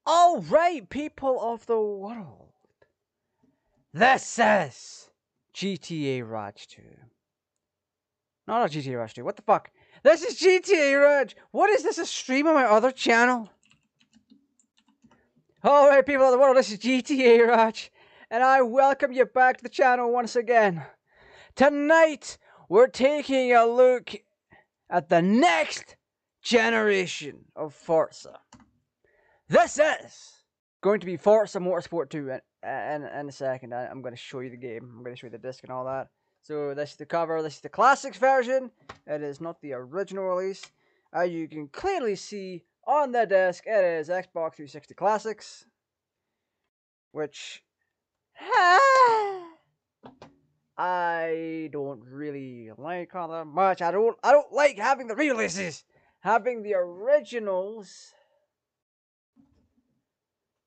Alright, people of the world. This is GTA Raj 2. No, not GTA Raj 2. What the fuck? This is GTA Raj! What is this, a stream on my other channel? Alright, people of the world, this is GTA Raj. And I welcome you back to the channel once again. Tonight, we're taking a look at the next generation of Forza. This is going to be Forza Motorsport 2 in a second. I'm going to show you the game. I'm going to show you the disc and all that. So this is the cover. This is the classics version. It is not the original release. As you can clearly see on the disc, it is Xbox 360 Classics. Which I don't really like all that much. I don't like having the re-releases. Having the originals,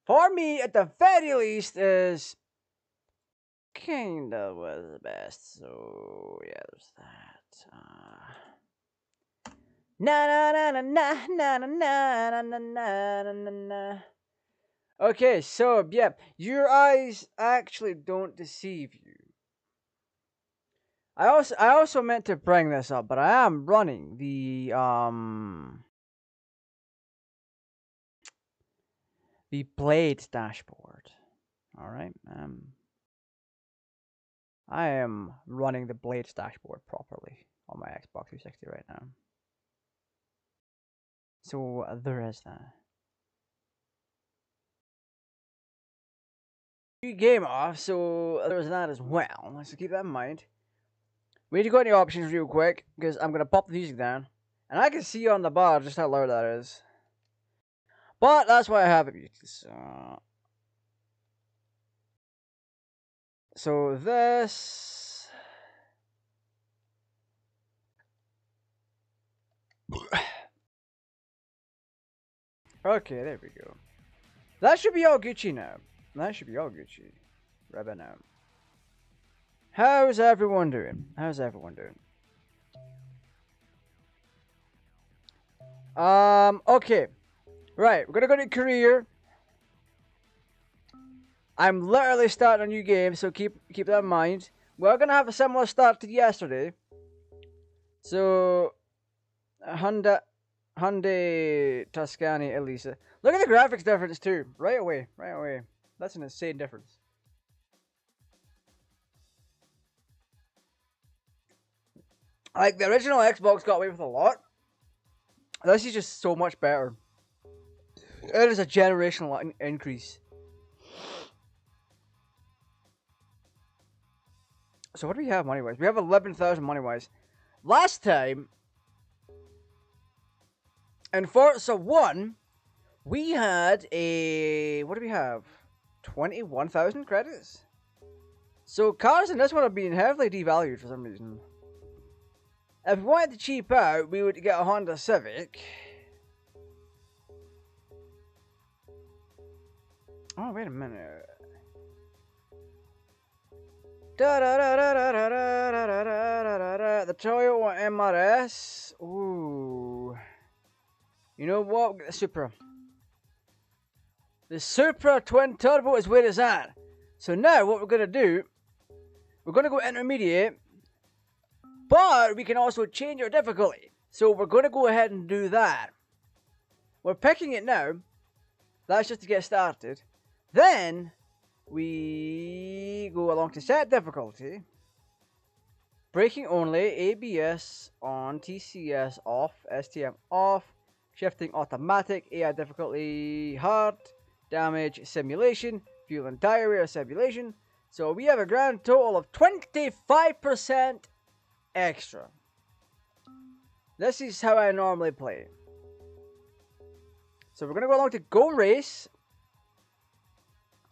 for me, at the very least, is kinda was the best. So yeah, there's that. Na na na na na na na na na na na na. Okay, so yeah, your eyes actually don't deceive you. I also meant to bring this up, but I am running the Blade dashboard. All right, I am running the Blade dashboard properly on my Xbox 360 right now. So there is that. Game off, so there's that as well. So keep that in mind. We need to go into options real quick because I'm gonna pop the music down, and I can see on the bar just how loud that is. But that's why I have it muted. So this. Okay, there we go. That should be all Gucci now. That should be all Gucci. Right now. How's everyone doing? How's everyone doing? Okay. Right, we're gonna go to career. I'm literally starting a new game, so keep that in mind. We're gonna have a similar start to yesterday. So Hyundai Tuscany Elisa. Look at the graphics difference too. Right away. That's an insane difference. Like, the original Xbox got away with a lot. This is just so much better. It is a generational increase. So what do we have money-wise? We have 11,000 money-wise. Last time, in Forza 1, we had a... What do we have? 21,000 credits? So cars in this one have been heavily devalued for some reason. If we wanted to cheap out, we would get a Honda Civic. Oh, wait a minute. The Toyota MRS. Ooh. You know what? The Supra. The Supra Twin Turbo is where it's at. So now what we're going to do, we're going to go intermediate. But we can also change our difficulty. So we're going to go ahead and do that. We're picking it now. That's just to get started. Then we go along to set difficulty. Braking only, ABS on, TCS off, STM off, shifting automatic, AI difficulty hard, damage simulation, fuel and tire wear simulation. So we have a grand total of 25% extra. This is how I normally play. So we're going to go along to go race.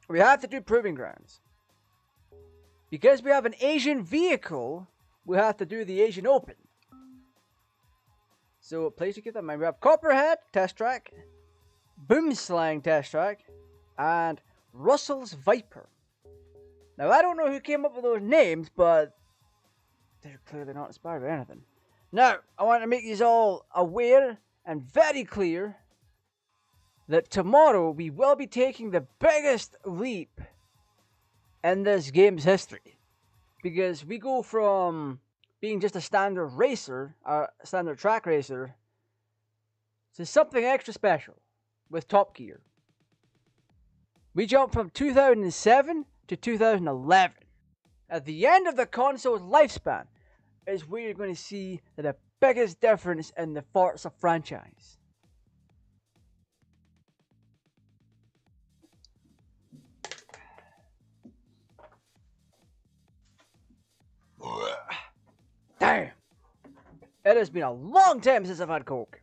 We have to do proving grounds. Because we have an Asian vehicle, we have to do the Asian Open. So please keep that in mind. We have Copperhead test track, Boomslang test track, and Russell's Viper. Now I don't know who came up with those names, but they're clearly not inspired by anything. Now, I want to make these all aware and very clear that tomorrow we will be taking the biggest leap in this game's history. Because we go from being just a standard racer, a standard track racer, to something extra special with Top Gear. We jump from 2007 to 2011. At the end of the console's lifespan is where you're going to see the biggest difference in the Forza franchise. Damn! It has been a long time since I've had Coke.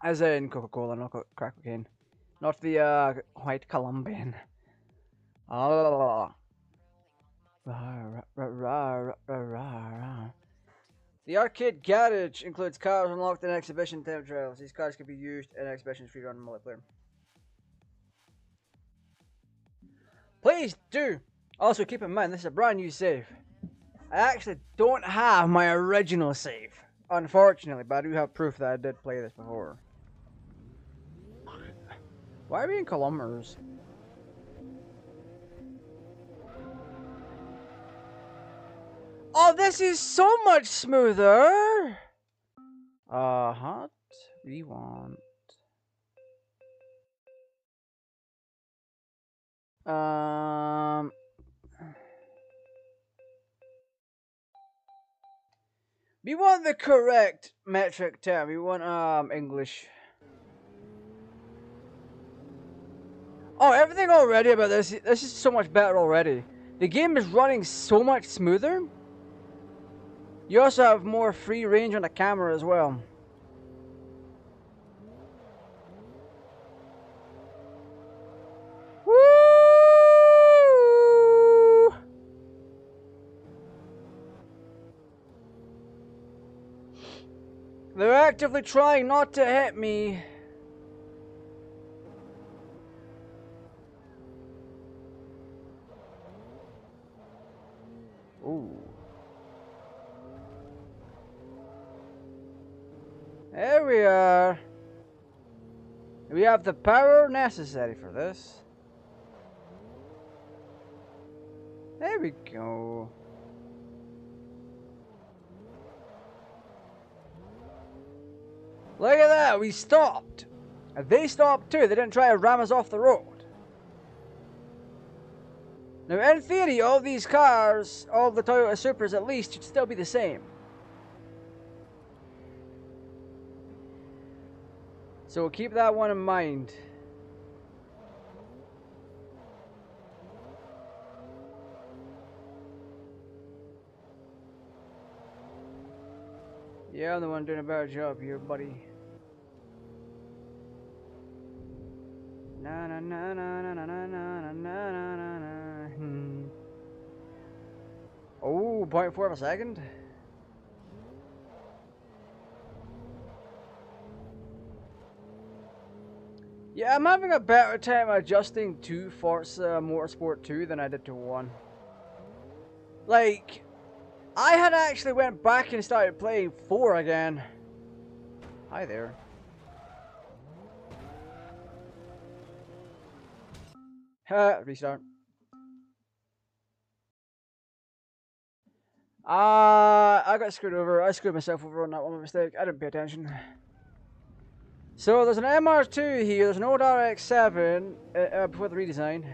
As in Coca-Cola, not crack cocaine. Not the white Colombian. Oh. The arcade garage includes cars unlocked in exhibition time trials. These cars can be used in exhibitions free run multiplayer. Please do! Also keep in mind this is a brand new save. I actually don't have my original save, unfortunately, but I do have proof that I did play this before. Why are we in kilometers? Oh, this is so much smoother! Hot we want. We want the correct metric term. We want English. Oh, everything already about this. This is so much better already. The game is running so much smoother. You also have more free range on the camera as well. Woo! They're actively trying not to hit me. Ooh. There we are. We have the power necessary for this. There we go. Look at that, we stopped. And they stopped too, they didn't try to ram us off the road. Now in theory, all these cars, all the Toyota Supras at least, should still be the same. So keep that one in mind. Yeah, I'm the one doing a better job here, buddy. Na na na na na na na na na na na na. Oh, 0.4 of a second. Yeah, I'm having a better time adjusting to Forza Motorsport 2 than I did to 1. Like, I had actually went back and started playing 4 again. Hi there. Restart. I got screwed over. I screwed myself over on that one mistake. I didn't pay attention. So there's an MR2 here. There's an old RX-7 before the redesign.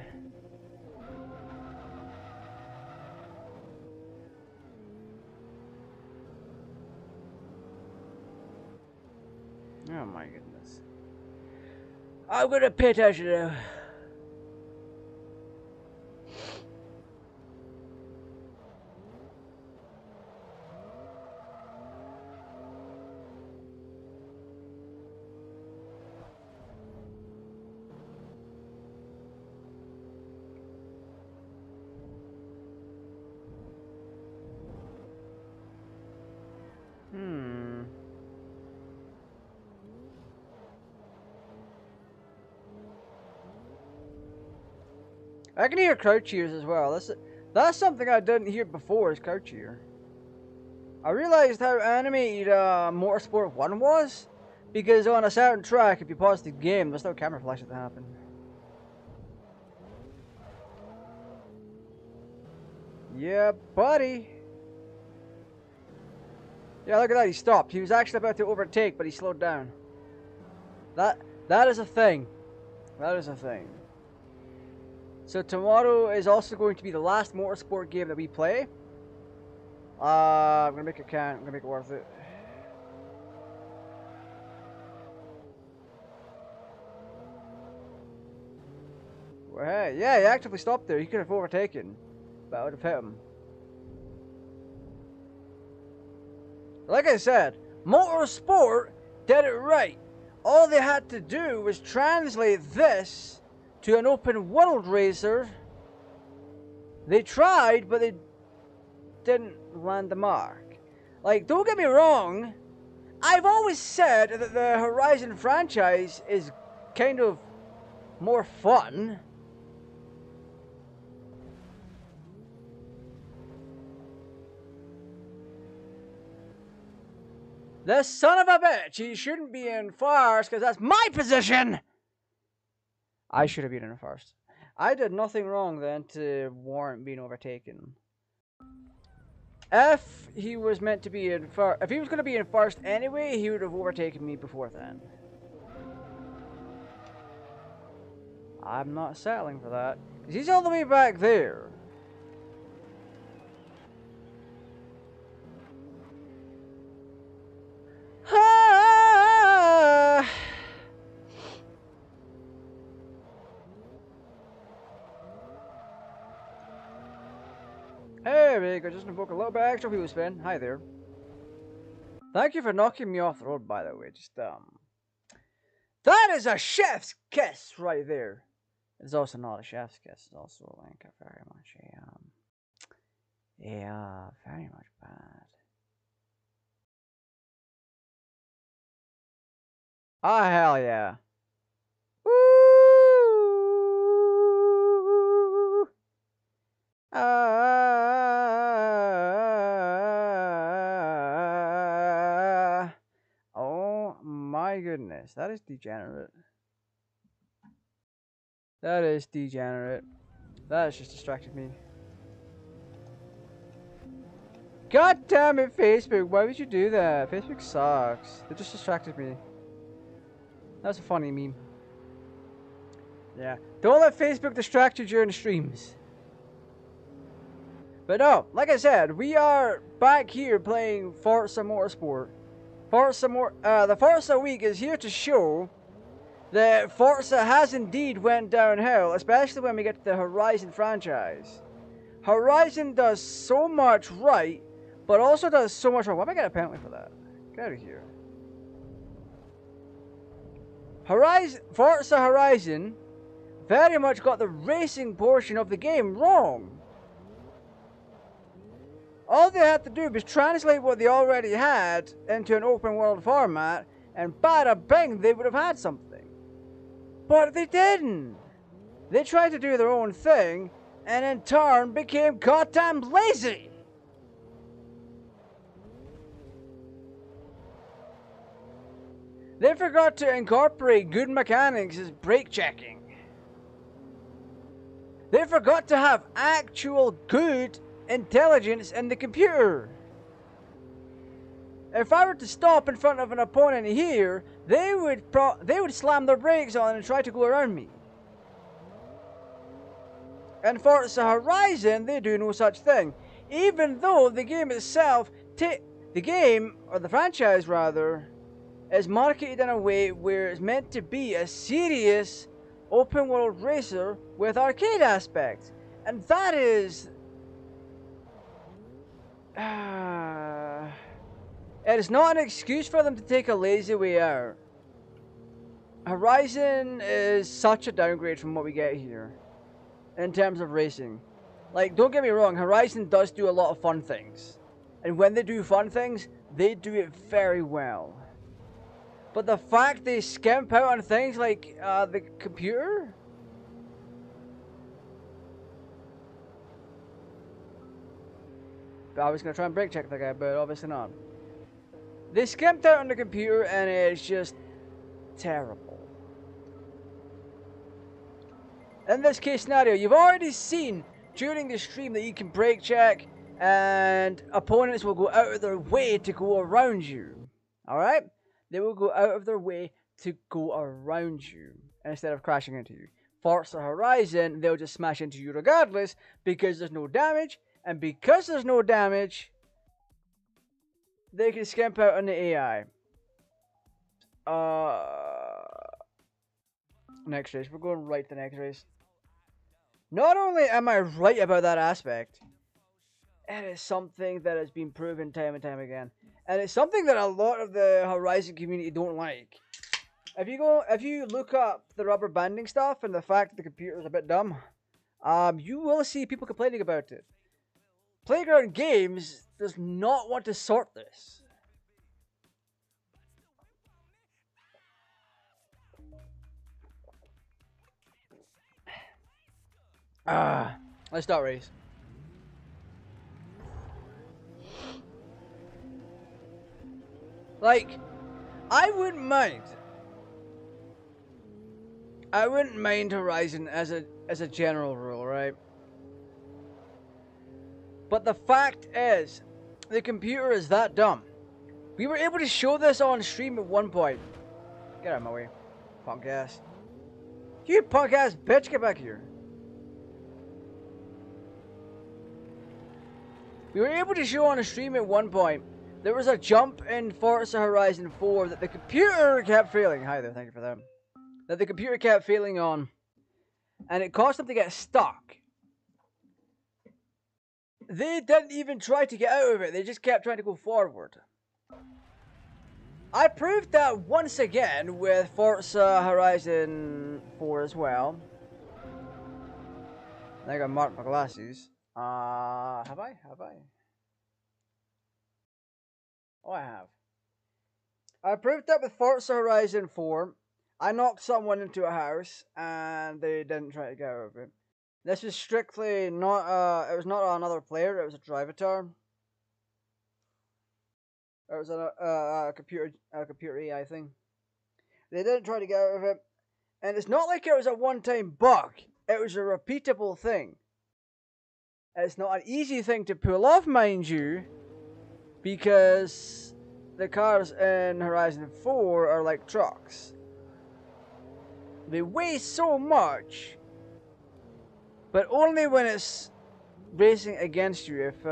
Oh my goodness. I'm gonna pay attention now. I can hear crowd cheers as well. That's something I didn't hear before, is crowd cheer. I realized how animated Motorsport 1 was, Because on a certain track, if you pause the game, there's no camera flash that happen. Yeah, buddy. Yeah, look at that. He stopped. He was actually about to overtake, but he slowed down. That is a thing. That is a thing. So tomorrow is also going to be the last motorsport game that we play. I'm gonna make it count. I'm gonna make it worth it. Well, hey, yeah, he actively stopped there. He could have overtaken, but I would have hit him. Like I said, Motorsport did it right. All they had to do was translate this to an open world racer. They tried, but they didn't land the mark. Like, don't get me wrong, I've always said that the Horizon franchise is kind of more fun. This son of a bitch, he shouldn't be in first because that's my position. I should have been in first. I did nothing wrong then to warrant being overtaken. If he was meant to be in first, if he was going to be in first anyway, he would have overtaken me before then. I'm not settling for that. Because he's all the way back there. Hey, we could just invoke a little bit extra wheel spin. Hi there. Thank you for knocking me off the road, by the way. Just, that is a chef's kiss right there. It's also not a chef's kiss. It's also like a very much very much bad. Ah, hell yeah. Woo! Oh my goodness, that is degenerate. That is degenerate. That has just distracted me. God damn it, Facebook. Why would you do that? Facebook sucks. It just distracted me. That's a funny meme. Yeah. Don't let Facebook distract you during the streams. But no, like I said, we are back here playing Forza Motorsport. The Forza week is here to show that Forza has indeed went downhill, especially when we get to the Horizon franchise. Horizon does so much right, but also does so much wrong. Why am I getting a penalty for that? Get out of here. Forza Horizon very much got the racing portion of the game wrong. All they had to do was translate what they already had into an open world format, and bada bing, they would have had something. But they didn't. They tried to do their own thing, and in turn became goddamn lazy. They forgot to incorporate good mechanics as brake checking. They forgot to have actual good intelligence in the computer. If I were to stop in front of an opponent here, they would slam their brakes on and try to go around me. And Forza Horizon, they do no such thing. Even though the game itself, the franchise rather, is marketed in a way where it's meant to be a serious open world racer with arcade aspects. And that is... it is not an excuse for them to take a lazy way out. Horizon is such a downgrade from what we get here in terms of racing. Like, don't get me wrong, Horizon does do a lot of fun things. And when they do fun things, they do it very well. But the fact they skimp out on things like the computer... I was going to try and brake check that guy, but obviously not. They skimped out on the computer and it's just terrible. In this case scenario, you've already seen during the stream that you can brake check and opponents will go out of their way to go around you. Alright? They will go out of their way to go around you instead of crashing into you. Forza Horizon, they'll just smash into you regardless because there's no damage, and because there's no damage, they can skimp out on the AI. Next race. We're going right to the next race. Not only am I right about that aspect, it is something that has been proven time and time again. And it's something that a lot of the Horizon community don't like. If you look up the rubber banding stuff and the fact that the computer is a bit dumb, you will see people complaining about it. Playground Games does not want to sort this. Let's start race. Like, I wouldn't mind Horizon as a general rule, right? But the fact is, the computer is that dumb. We were able to show this on stream at one point. Get out of my way, punk ass. You punk ass bitch, get back here. We were able to show on a stream at one point. There was a jump in Forza Horizon 4 that the computer kept failing. Hi there, thank you for that. That the computer kept failing on. And it caused them to get stuck. They didn't even try to get out of it. They just kept trying to go forward. I proved that once again with Forza Horizon 4 as well. I think I marked my glasses. Have I? Oh, I have. I proved that with Forza Horizon 4. I knocked someone into a house and they didn't try to get out of it. This was strictly not, it was not another player, it was a drivatar. It was a computer AI thing. They didn't try to get out of it. And it's not like it was a one-time bug. It was a repeatable thing. It's not an easy thing to pull off, mind you, because the cars in Horizon 4 are like trucks. They weigh so much, but only when it's racing against you. If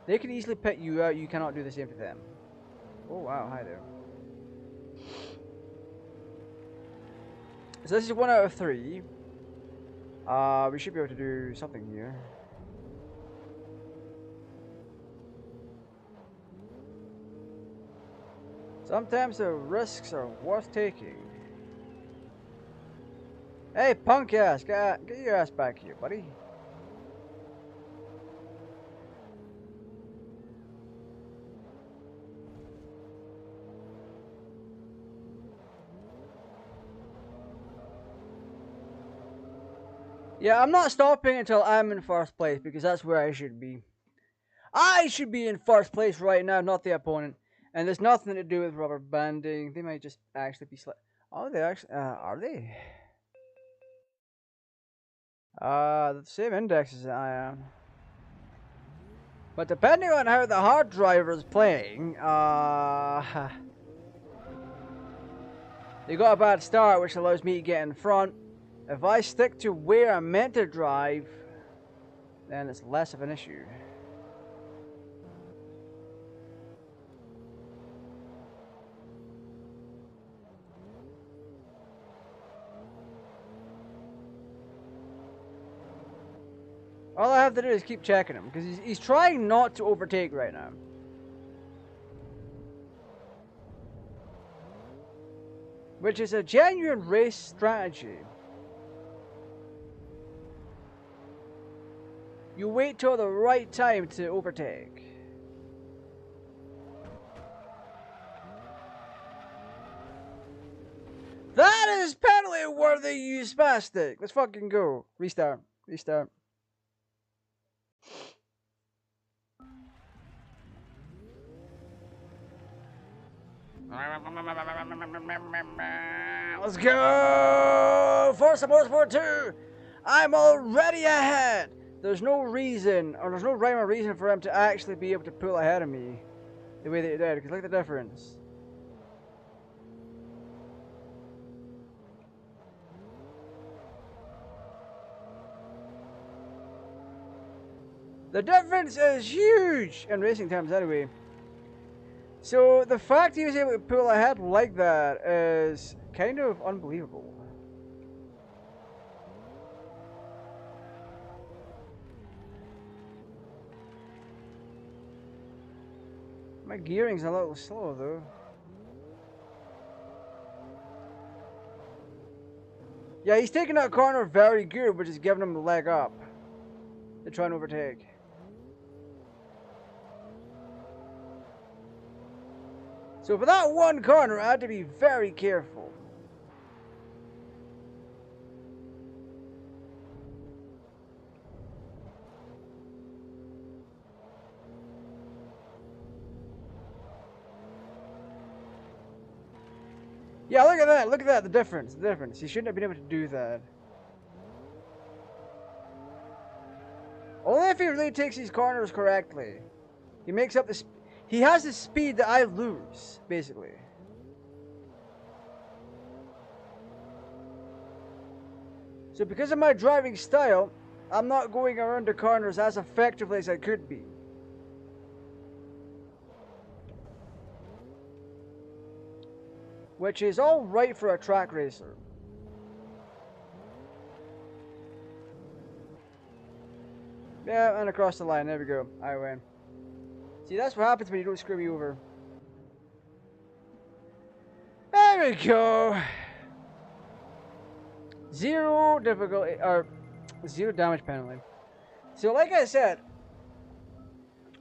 they can easily pit you out, you cannot do the same to them. Oh wow, hi there. So this is 1 out of 3. We should be able to do something here. Sometimes the risks are worth taking. Hey, punk ass, get your ass back here, buddy. Yeah, I'm not stopping until I'm in first place because that's where I should be. I should be in first place right now, not the opponent. And there's nothing to do with rubber banding. They might just actually be Oh, they actually are they? The same index as I am. But depending on how the hard driver is playing, they got a bad start, which allows me to get in front. If I stick to where I'm meant to drive, then it's less of an issue. All I have to do is keep checking him, because he's trying not to overtake right now. Which is a genuine race strategy. You wait till the right time to overtake. That is penalty worthy, you spastic. Let's fucking go. Restart. Restart. Let's go! Forza Motorsport 2! I'm already ahead! There's no reason, or there's no rhyme or reason for him to actually be able to pull ahead of me the way that he did, because look at the difference. The difference is huge in racing terms anyway. So the fact he was able to pull ahead like that is kind of unbelievable. My gearing's a little slow though. Yeah, he's taking that corner very good, which is giving him the leg up to try and overtake. So for that one corner, I had to be very careful. Yeah, look at that, the difference, He shouldn't have been able to do that. Only if he really takes these corners correctly. He makes up the he has the speed that I lose, basically. So because of my driving style, I'm not going around the corners as effectively as I could be. Which is all right for a track racer. Yeah, and across the line, there we go, I win. See, that's what happens when you don't screw me over. There we go. Zero difficulty, or 0 damage penalty. So like I said,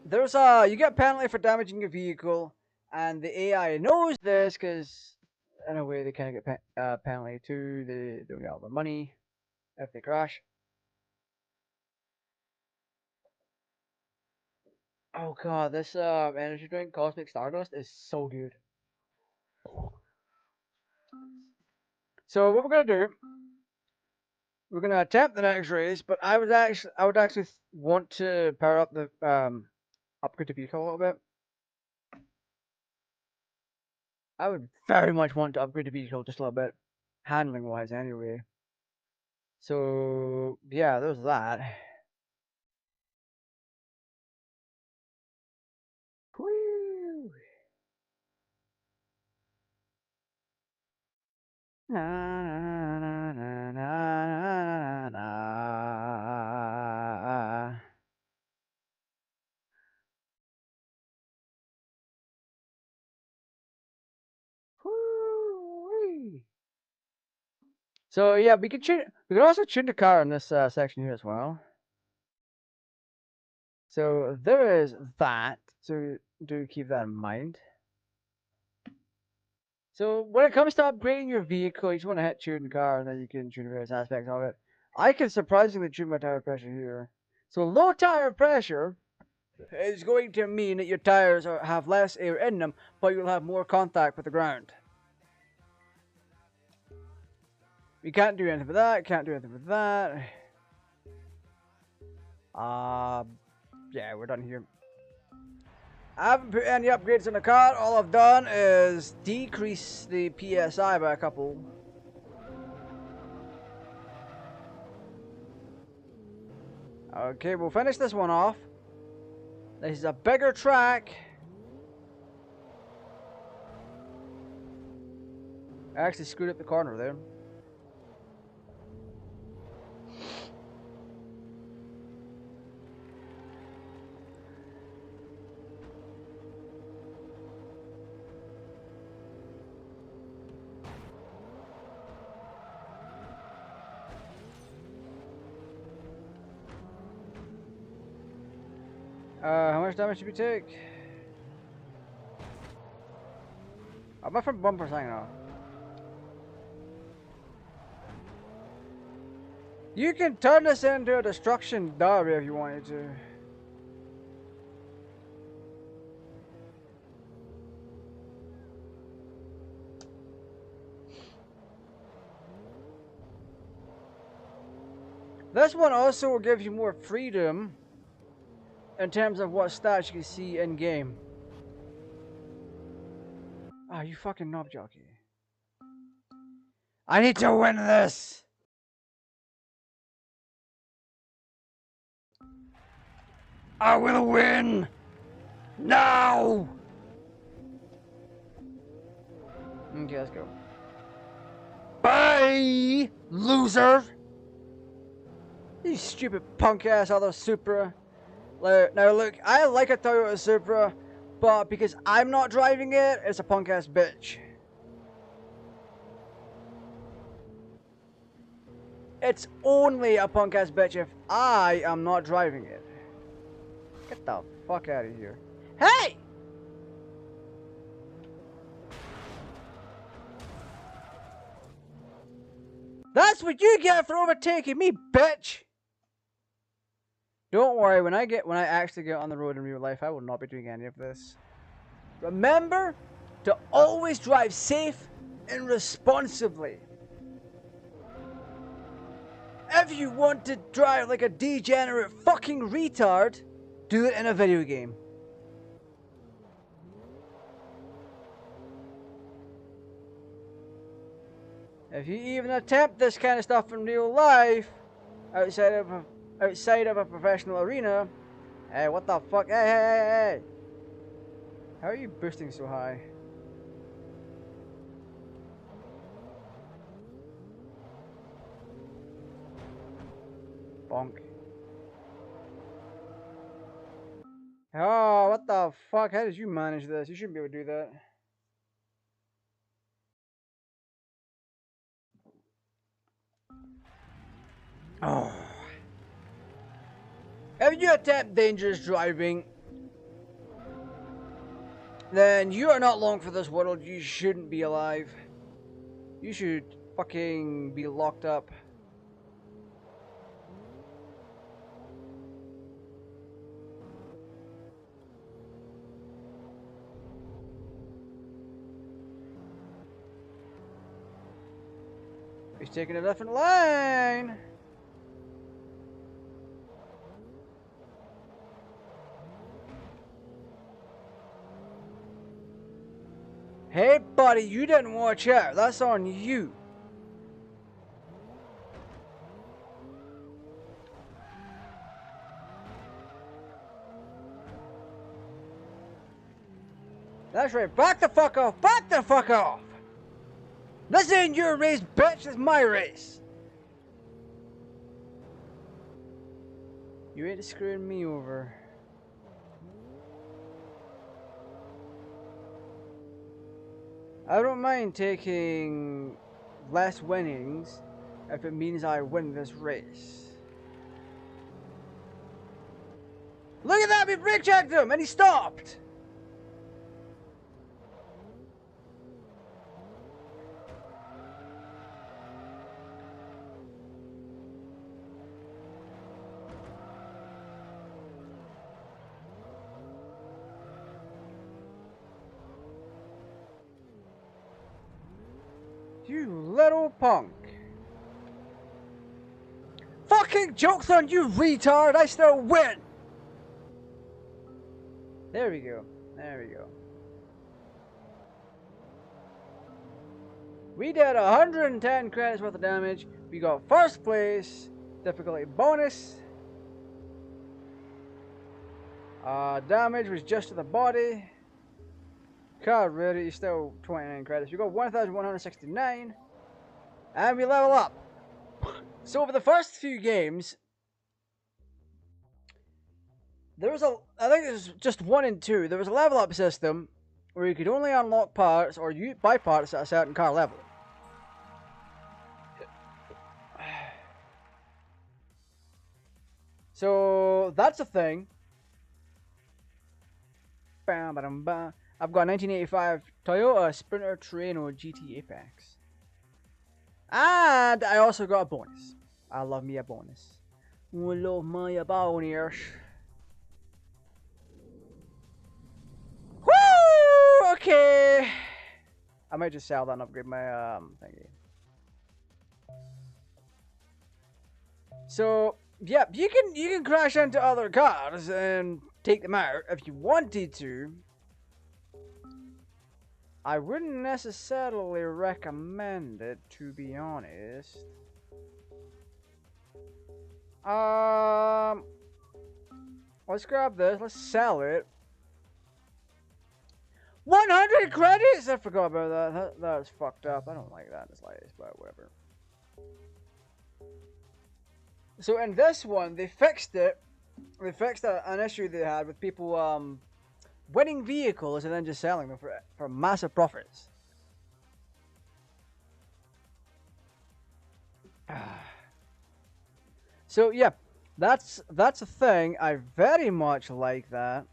there's you get penalty for damaging your vehicle, and the AI knows this because in a way they kind of get penalty too. They don't get all the money if they crash. Oh god, this energy drink, Cosmic Stardust, is so good. So what we're gonna do, we're gonna attempt the next race, but I would actually want to power up the upgrade the vehicle a little bit. I would very much want to upgrade the vehicle just a little bit, handling wise anyway. So yeah, there's that. Whee! Na, na, na, na, na, na. Whee! So yeah, we can also tune the car in this section here as well. So there is that. So do keep that in mind. So when it comes to upgrading your vehicle, you just want to hit tune the car, and then you can tune various aspects of it. I can surprisingly tune my tire pressure here. So low tire pressure is going to mean that your tires have less air in them, but you'll have more contact with the ground. We can't do anything with that. Can't do anything with that. Yeah, we're done here. I haven't put any upgrades on the car. All I've done is decrease the PSI by a couple. Okay, we'll finish this one off. This is a bigger track. I actually screwed up the corner there. How much damage did we take? My front bumper's hanging off. You can turn this into a destruction derby if you wanted to. This one also will give you more freedom in terms of what stats you can see in game. Ah, you fucking knob jockey. I need to win this! I will win! Now! Okay, let's go. Bye, loser! You stupid punk ass other Supra. Now look, I like a Toyota Supra, but because I'm not driving it, it's a punk ass bitch. It's only a punk ass bitch if I am not driving it. Get the fuck out of here. Hey! That's what you get for overtaking me, bitch! Don't worry, when I actually get on the road in real life, I will not be doing any of this. Remember to always drive safe and responsibly. If you want to drive like a degenerate fucking retard, do it in a video game. If you even attempt this kind of stuff in real life, outside of a professional arena, hey, what the fuck? Hey! How are you boosting so high? Bonk. Oh, what the fuck? How did you manage this? You shouldn't be able to do that. Oh. If you attempt dangerous driving, then you are not long for this world. You shouldn't be alive. You should fucking be locked up. He's taking a different line. Hey, buddy, you didn't watch out. That's on you. That's right. Back the fuck off. Back the fuck off. This ain't your race, bitch. It's my race. You ain't screwing me over. I don't mind taking less winnings if it means I win this race. Look at that! We brake checked him and he stopped! You little punk. Fucking joke's on you, retard! I still win! There we go. There we go. We did 110 credits worth of damage. We got first place. Difficulty bonus. Damage was just to the body. God, really, still 29 credits. We got 1,169. And we level up. So over the first few games, there was I think it was just 1 and 2. There was a level up system where you could only unlock parts or you buy parts at a certain car level. So that's a thing. I've got a 1985 Toyota Sprinter Terreno GT Apex. And I also got a bonus. I love me a bonus. I love my bonus. Woo! Okay. I might just sell that and upgrade my thingy. So yeah, you can crash into other cars and take them out if you wanted to. I wouldn't necessarily recommend it, to be honest. Let's grab this. Let's sell it. 100 credits? I forgot about that. That's fucked up. I don't like that in the slightest, but whatever. So in this one, they fixed it. They fixed an issue they had with people winning vehicles and then just selling them for massive profits. So yeah, that's a thing. I very much like that.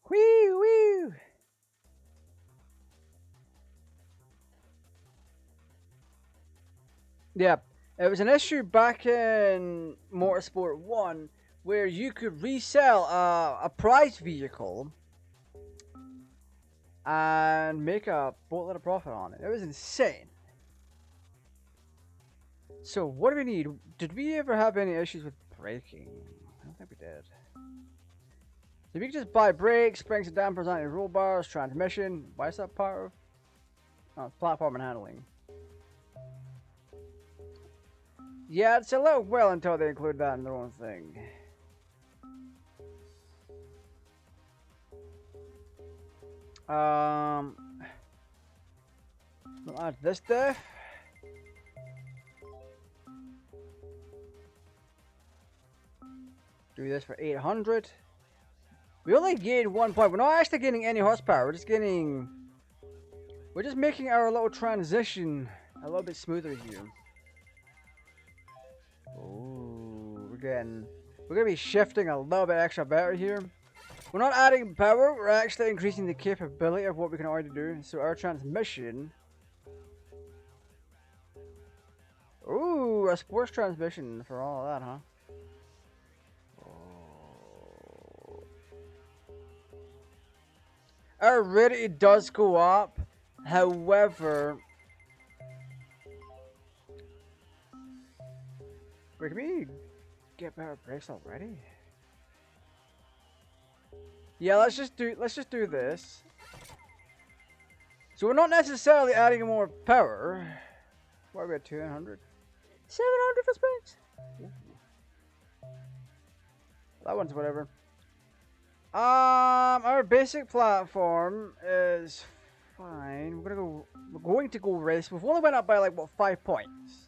Whee wee. Yeah, it was an issue back in Motorsport 1 where you could resell a prize vehicle and make a boatload of profit on it. It was insane. So what do we need? Did we ever have any issues with braking? I don't think we did. So we can just buy brakes, springs and dampers, anti-roll bars, transmission. Why is that part of? Oh, it's platform and handling. Yeah, it's a little well until they include that in their own thing. We'll add this stuff. Do this for 800. We only gained 1 point. We're not actually gaining any horsepower. We're just gaining. We're just making our little transition a little bit smoother here. Oh, we're gonna be shifting a little bit extra better here. We're not adding power. We're actually increasing the capability of what we can already do. So our transmission. Ooh, a sports transmission for all of that, huh? Our rate does go up, however, wait, can we get better brakes already? Yeah, let's just do this. So we're not necessarily adding more power. What are we at? 200? 700 for springs? That one's whatever. Our basic platform is fine. We're going to go race. We've only went up by like what 5 points.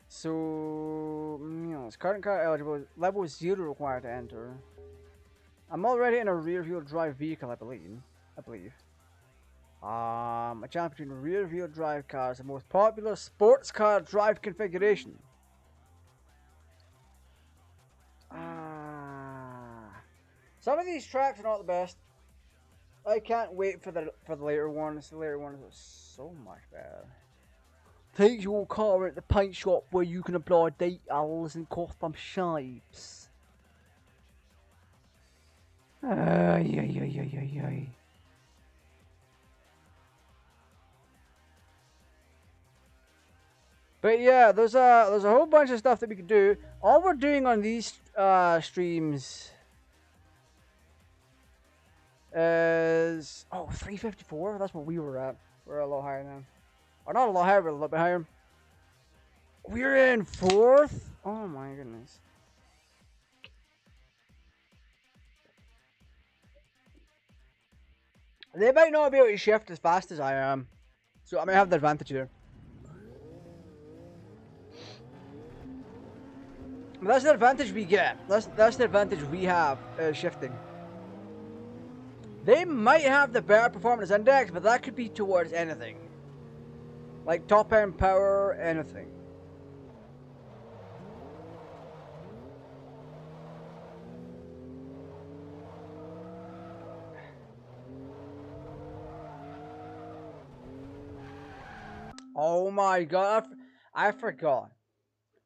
So it's current car eligible. Level 0 required to enter. I'm already in a rear-wheel drive vehicle, I believe. A challenge between rear-wheel drive cars, the most popular sports car drive configuration. Some of these tracks are not the best. I can't wait for the later ones. The later ones are so much better. Take your car at the paint shop where you can apply details and custom shapes. Yeah. But yeah, there's a whole bunch of stuff that we can do. All we're doing on these streams is 354. That's what we were at. We're a little higher now, or not a lot higher, but a little bit higher. We're in 4th. Oh my goodness. They might not be able to shift as fast as I am, so I might have the advantage here. But that's the advantage we get. That's the advantage we have shifting. They might have the better performance index, but that could be towards anything. Like top end power, anything. Oh my god. I forgot.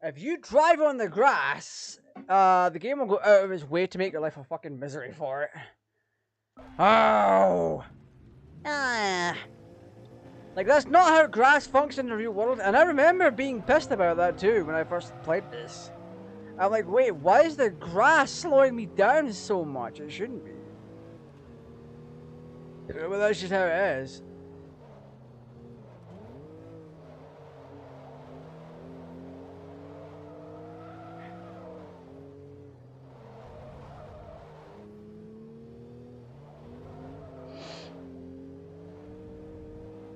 If you drive on the grass, the game will go out of its way to make your life a fucking misery for it. Oh! Like, that's not how grass functions in the real world, and I remember being pissed about that too when I first played this. I'm like, wait, why is the grass slowing me down so much? It shouldn't be. Well, that's just how it is.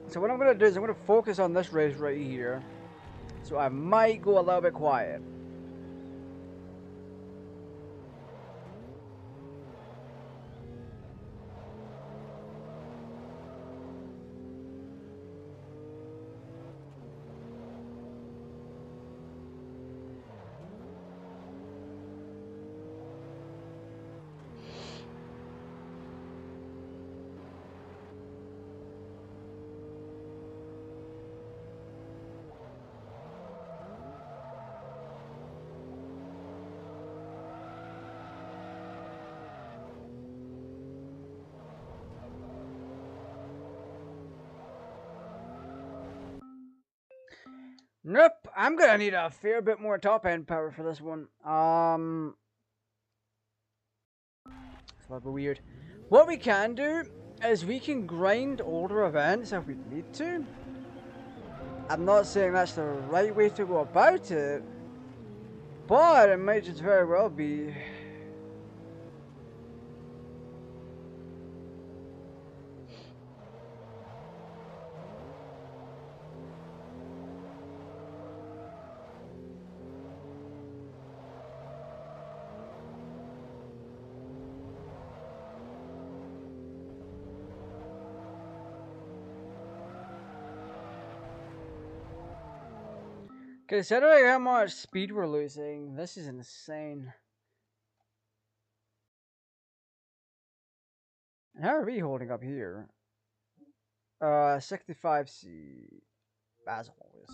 So what I'm going to do is I'm going to focus on this race right here. So I might go a little bit quiet. Nope, I'm gonna need a fair bit more top end power for this one. It's a little bit weird. What we can do is we can grind older events if we need to. I'm not saying that's the right way to go about it, but it might just very well be. Considering how much speed we're losing, this is insane. How are we holding up here? 65C, as always.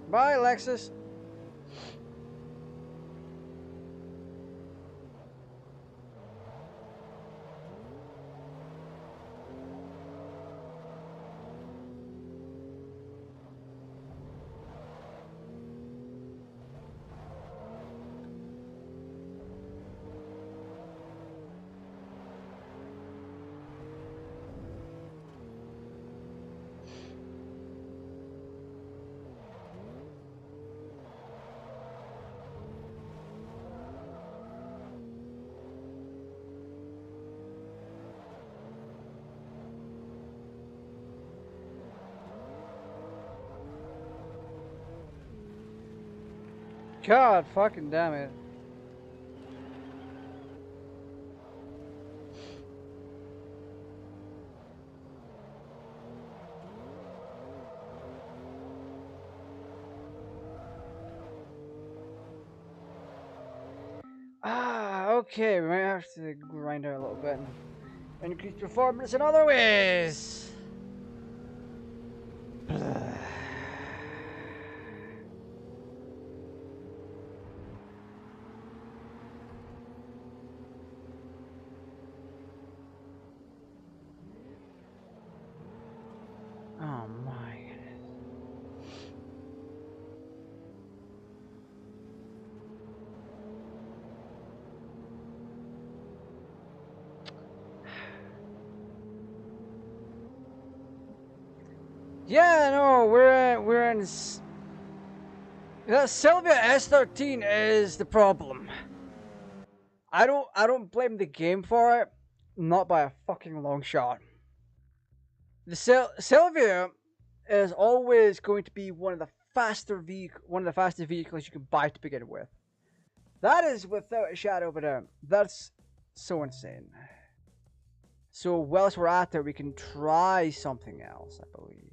Bye, Lexus. God fucking damn it. Okay, we might have to grind out a little bit and increase performance in other ways. Oh my goodness. Yeah, no, we're in. That Sylvia S13 is the problem. I don't blame the game for it, not by a fucking long shot. The Sylvia is always going to be one of the fastest vehicles you can buy to begin with. That is without a shadow of a doubt. That's so insane. So whilst we're at there, we can try something else, I believe.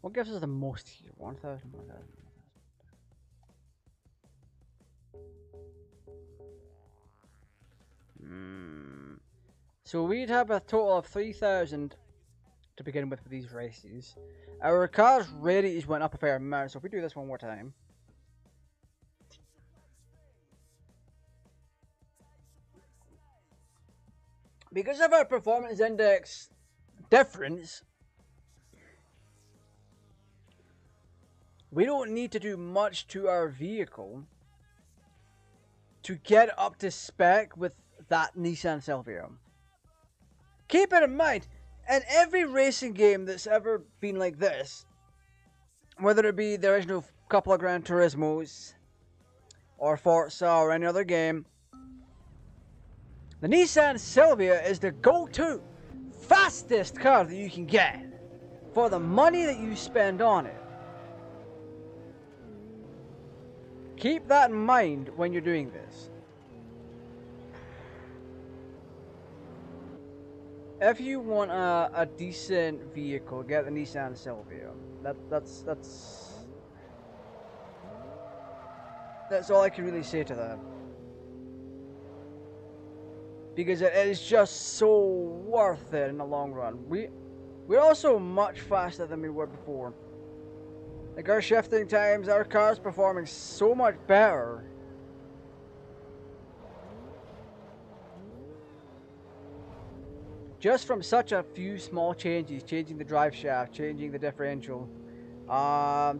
What gives us the most here? 1,000, 1,000. So we'd have a total of 3,000 to begin with these races. Our car's rarities went up a fair amount, so if we do this one more time. Because of our performance index difference, we don't need to do much to our vehicle to get up to spec with that Nissan Silvio. Keep it in mind, in every racing game that's ever been like this, whether it be the original couple of Gran Turismos, or Forza, or any other game, the Nissan Silvia is the go-to fastest car that you can get for the money that you spend on it. Keep that in mind when you're doing this. If you want a decent vehicle, get the Nissan Silvia. That's all I can really say to that. Because it is just so worth it in the long run. We're also much faster than we were before. Like our shifting times, our car's performing so much better. Just from such a few small changes, changing the drive shaft, changing the differential,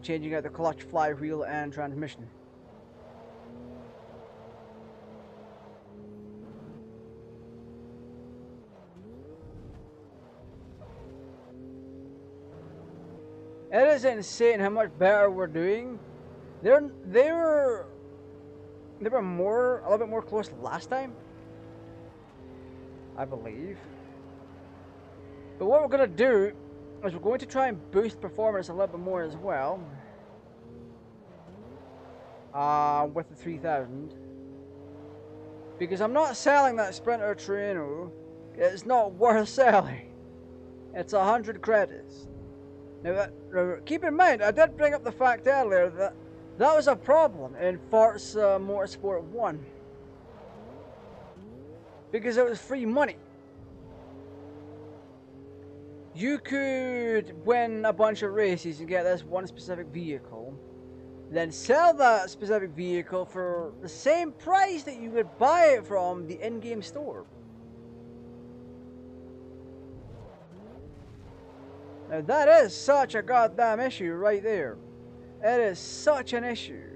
changing out the clutch, flywheel, and transmission. It is insane how much better we're doing. They were a little bit more close last time, I believe. But what we're gonna do is we're going to try and boost performance a little bit more as well. With the 3,000. Because I'm not selling that Sprinter Trino. It's not worth selling. It's 100 credits. Now, keep in mind, I did bring up the fact earlier that that was a problem in Forza Motorsport 1. Because it was free money. You could win a bunch of races and get this one specific vehicle, then sell that specific vehicle for the same price that you would buy it from the in-game store. Now that is such a goddamn issue right there. It is such an issue.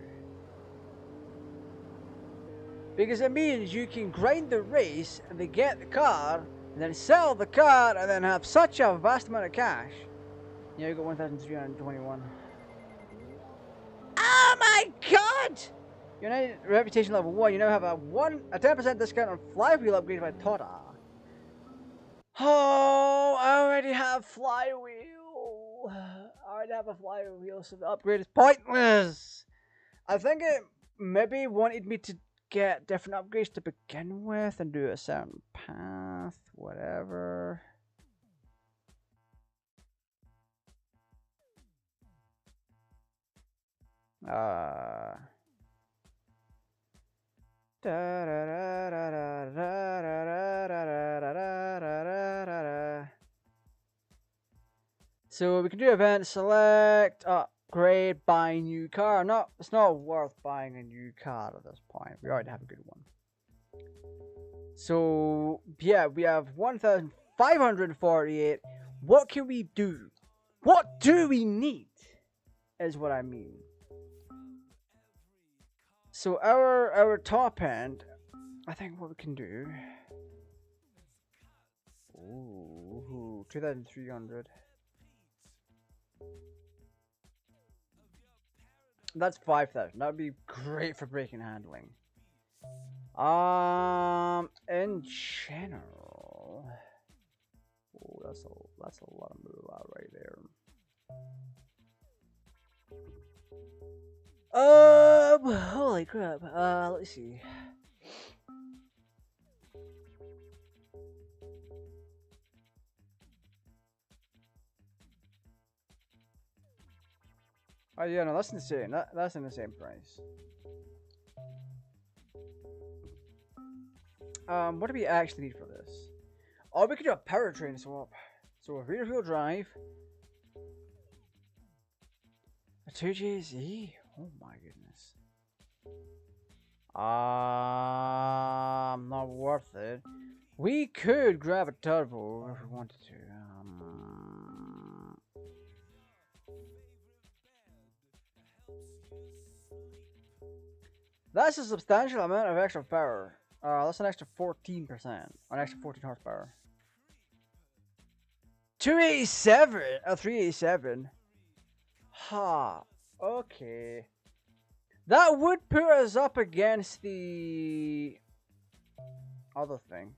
Because it means you can grind the race and then get the car, and then sell the car, and then have such a vast amount of cash. Yeah, you got 1,321. Oh my god! You're now reputation level 1. You now have a 10% discount on flywheel upgrade by Toda. Oh, I already have flywheel. I already have a flywheel, so the upgrade is pointless. I think it maybe wanted me to get different upgrades to begin with and do a certain path, whatever. So we can do event, select, upgrade, buy new car. No, it's not worth buying a new car at this point. We already have a good one. So yeah, we have 1,548. What can we do? What do we need? Is what I mean. So our top end, I think what we can do. Ooh, 2,300. That's 5,000. That would be great for braking and handling. In general, oh, that's a lot of move out right there. Holy crap. Let's see. Oh yeah, no, that's insane. That's an insane price. What do we actually need for this? Oh, we could do a powertrain swap. So a rear wheel drive. A 2JZ? Oh my goodness. Not worth it. We could grab a turbo if we wanted to. That's a substantial amount of extra power. That's an extra 14%. An extra 14 horsepower. 287? 387? Ha. Okay. That would put us up against the other thing.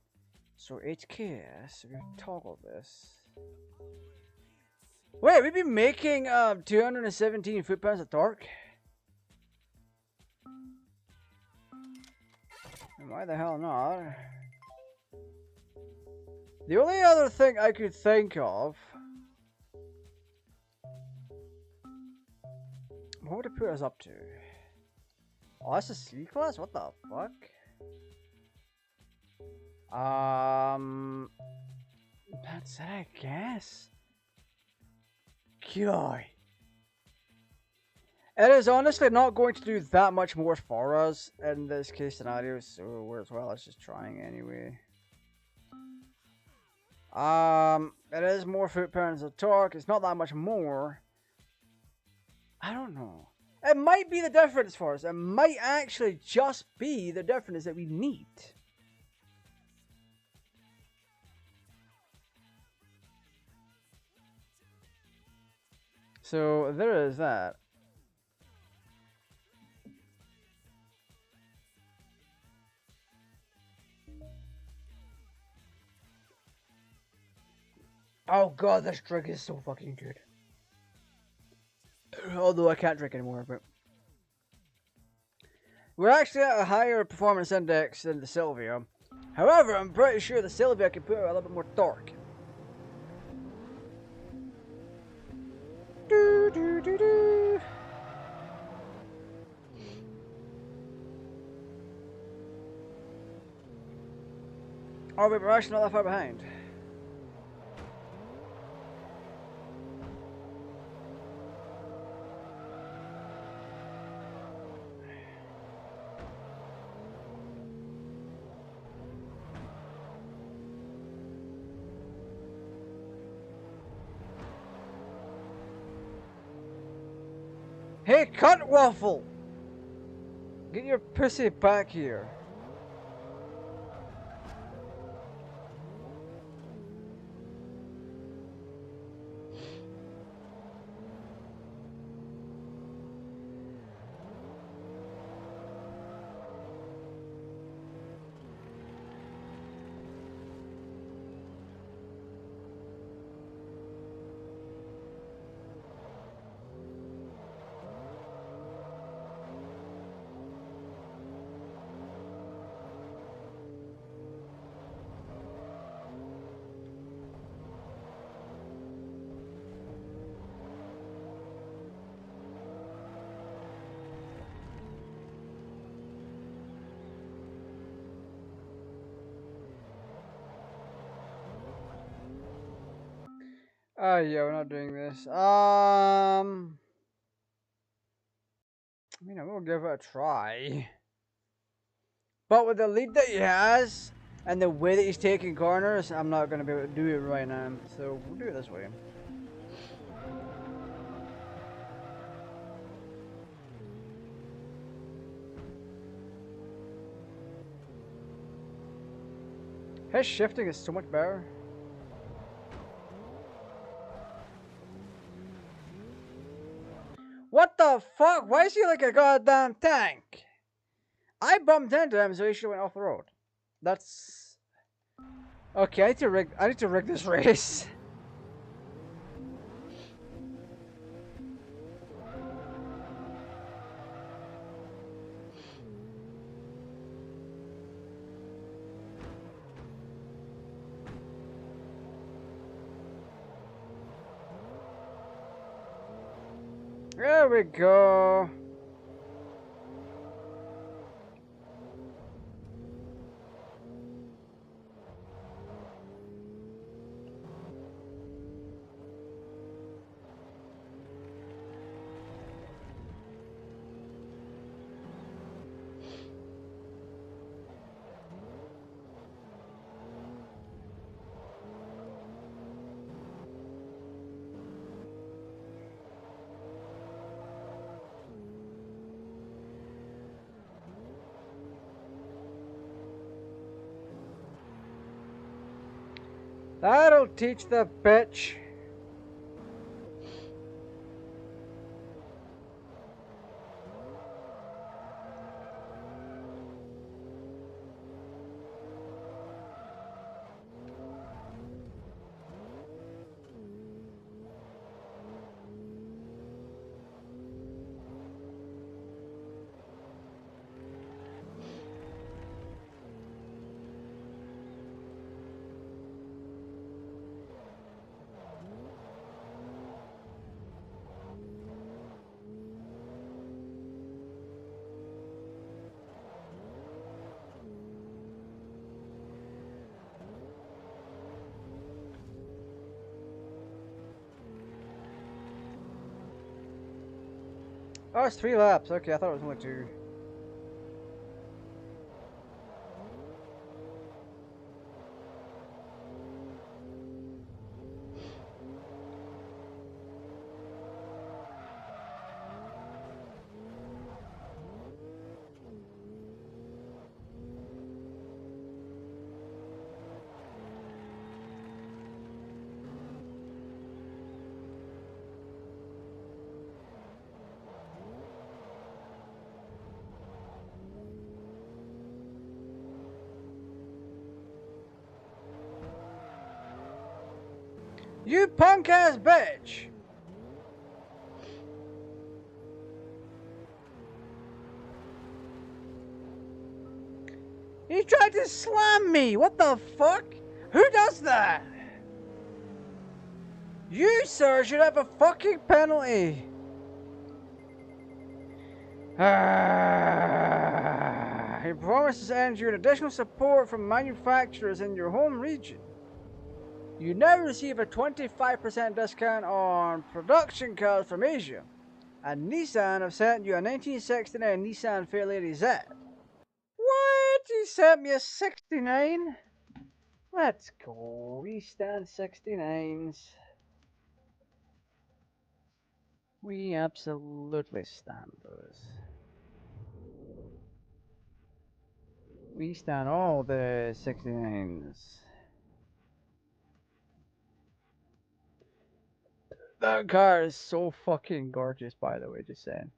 So HKS, we toggle this. Wait, we'd be making 217 foot-pounds of torque? Why the hell not? The only other thing I could think of... What would it put us up to? Oh, that's a C-class? What the fuck? That's it, I guess. God. It is honestly not going to do that much more for us in this case scenario, so we're as well as just trying anyway. It is more foot-pounds of torque. It's not that much more. I don't know. It might be the difference for us. It might actually just be the difference that we need. So there is that. Oh god, this drink is so fucking good. Although I can't drink anymore, but... We're actually at a higher performance index than the Silvia. However, I'm pretty sure the Silvia can put out a little bit more torque. Do, do, do, do. Oh wait, we're actually not that far behind. Hey, Cunt Waffle! Get your pussy back here. Oh yeah, we're not doing this. I mean, I will give it a try. But with the lead that he has, and the way that he's taking corners, I'm not going to be able to do it right now. So, we'll do it this way. His shifting is so much better. What the fuck? Why is he like a goddamn tank? I bumped into him, so he should went off the road. That's okay. I need to rig this race. There we go. That'll teach the bitch. Oh, it's 3 laps. Okay, I thought it was only 2. You punk ass bitch! He tried to slam me! What the fuck? Who does that? You, sir, should have a fucking penalty! He promises to end you additional support from manufacturers in your home region. You now receive a 25% discount on production cars from Asia. And Nissan have sent you a 1969 Nissan Fairlady Z. What? He sent me a 69? Let's go. We stand 69s. We absolutely stand those. We stand all the 69s. That car is so fucking gorgeous, by the way, just saying.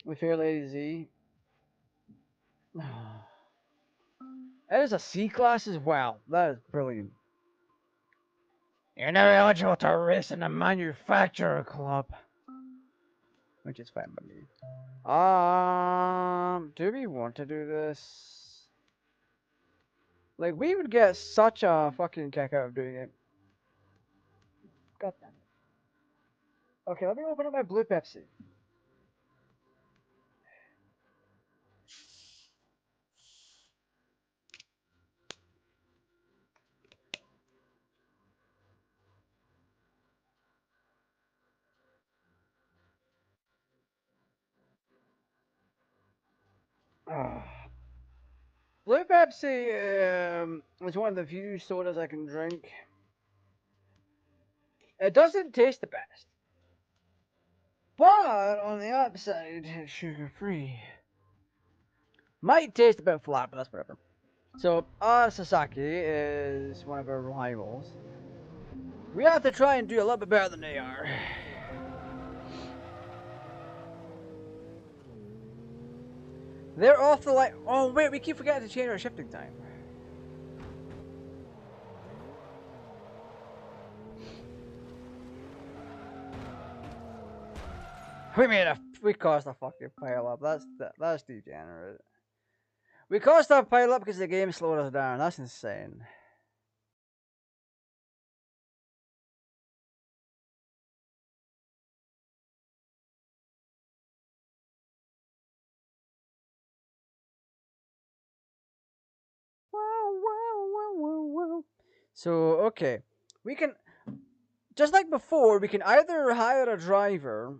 The Fairlady Z. It is a C-Class as well. That is brilliant. You're now eligible to race in the manufacturer club. Which is fine by me. Do we want to do this? Like, we would get such a fucking kick out of doing it. God damn it. Okay, let me open up my blue Pepsi. Blue Pepsi is one of the few sodas I can drink. It doesn't taste the best. But on the upside, it's sugar free. Might taste a bit flat, but that's whatever. So, Sasaki is one of our rivals. We have to try and do a little bit better than they are. They're off the line. Oh, wait, we keep forgetting to change our shifting time. We caused a fucking pile up. That's degenerate. We caused a pile up because the game slowed us down. That's insane. So, okay. We can, just like before, we can either hire a driver,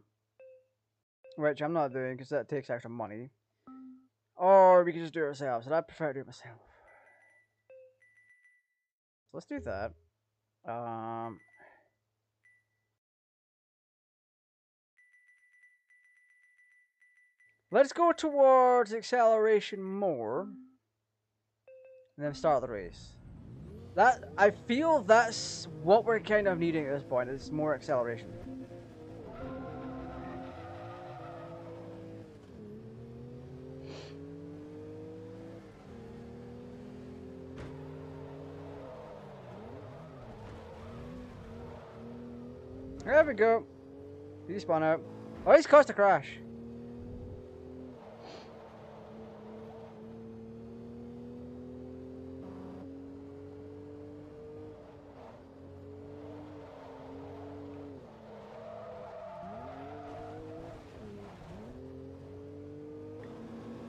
which I'm not doing because that takes extra money, or we can just do it ourselves, and I prefer to do it myself. So let's do that. Let's go towards acceleration more, and then start the race. I feel that's what we're kind of needing at this point, is more acceleration. There we go. He spun out. Oh, he's caused a crash.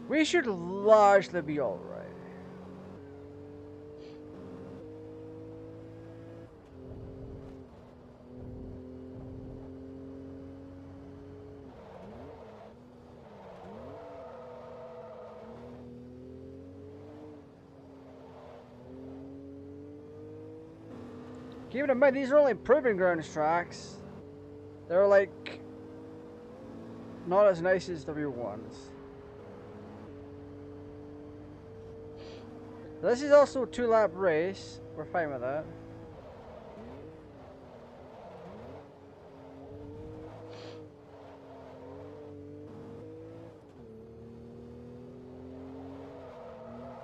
We should largely be alright. Keeping in mind, these are only proving grounds tracks. They're like not as nice as the real ones. This is also a 2-lap race. We're fine with that.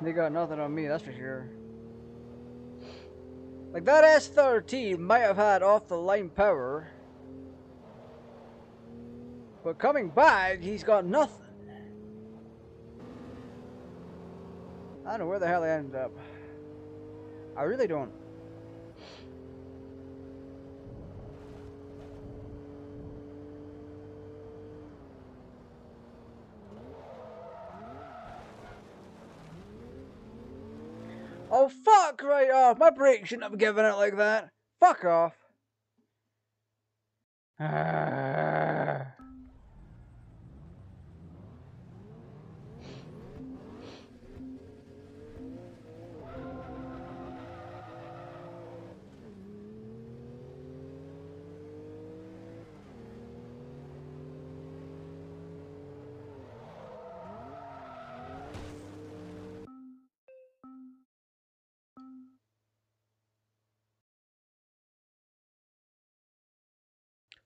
They got nothing on me, that's for sure. Like, that S13 might have had off-the-line power, but coming back, he's got nothing. I don't know where the hell I ended up. I really don't. Oh, fuck right off. My brake shouldn't have given it like that. Fuck off.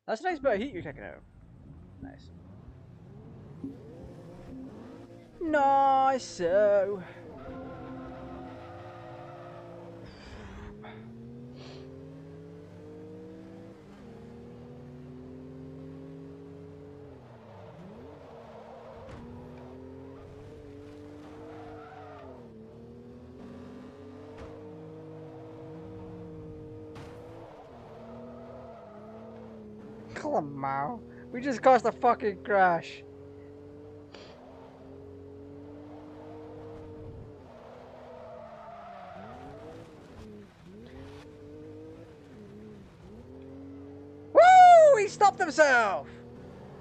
That's a nice bit of heat you're kicking out. Nice. Nice. So. Come on, we just caused a fucking crash. Woo! He stopped himself!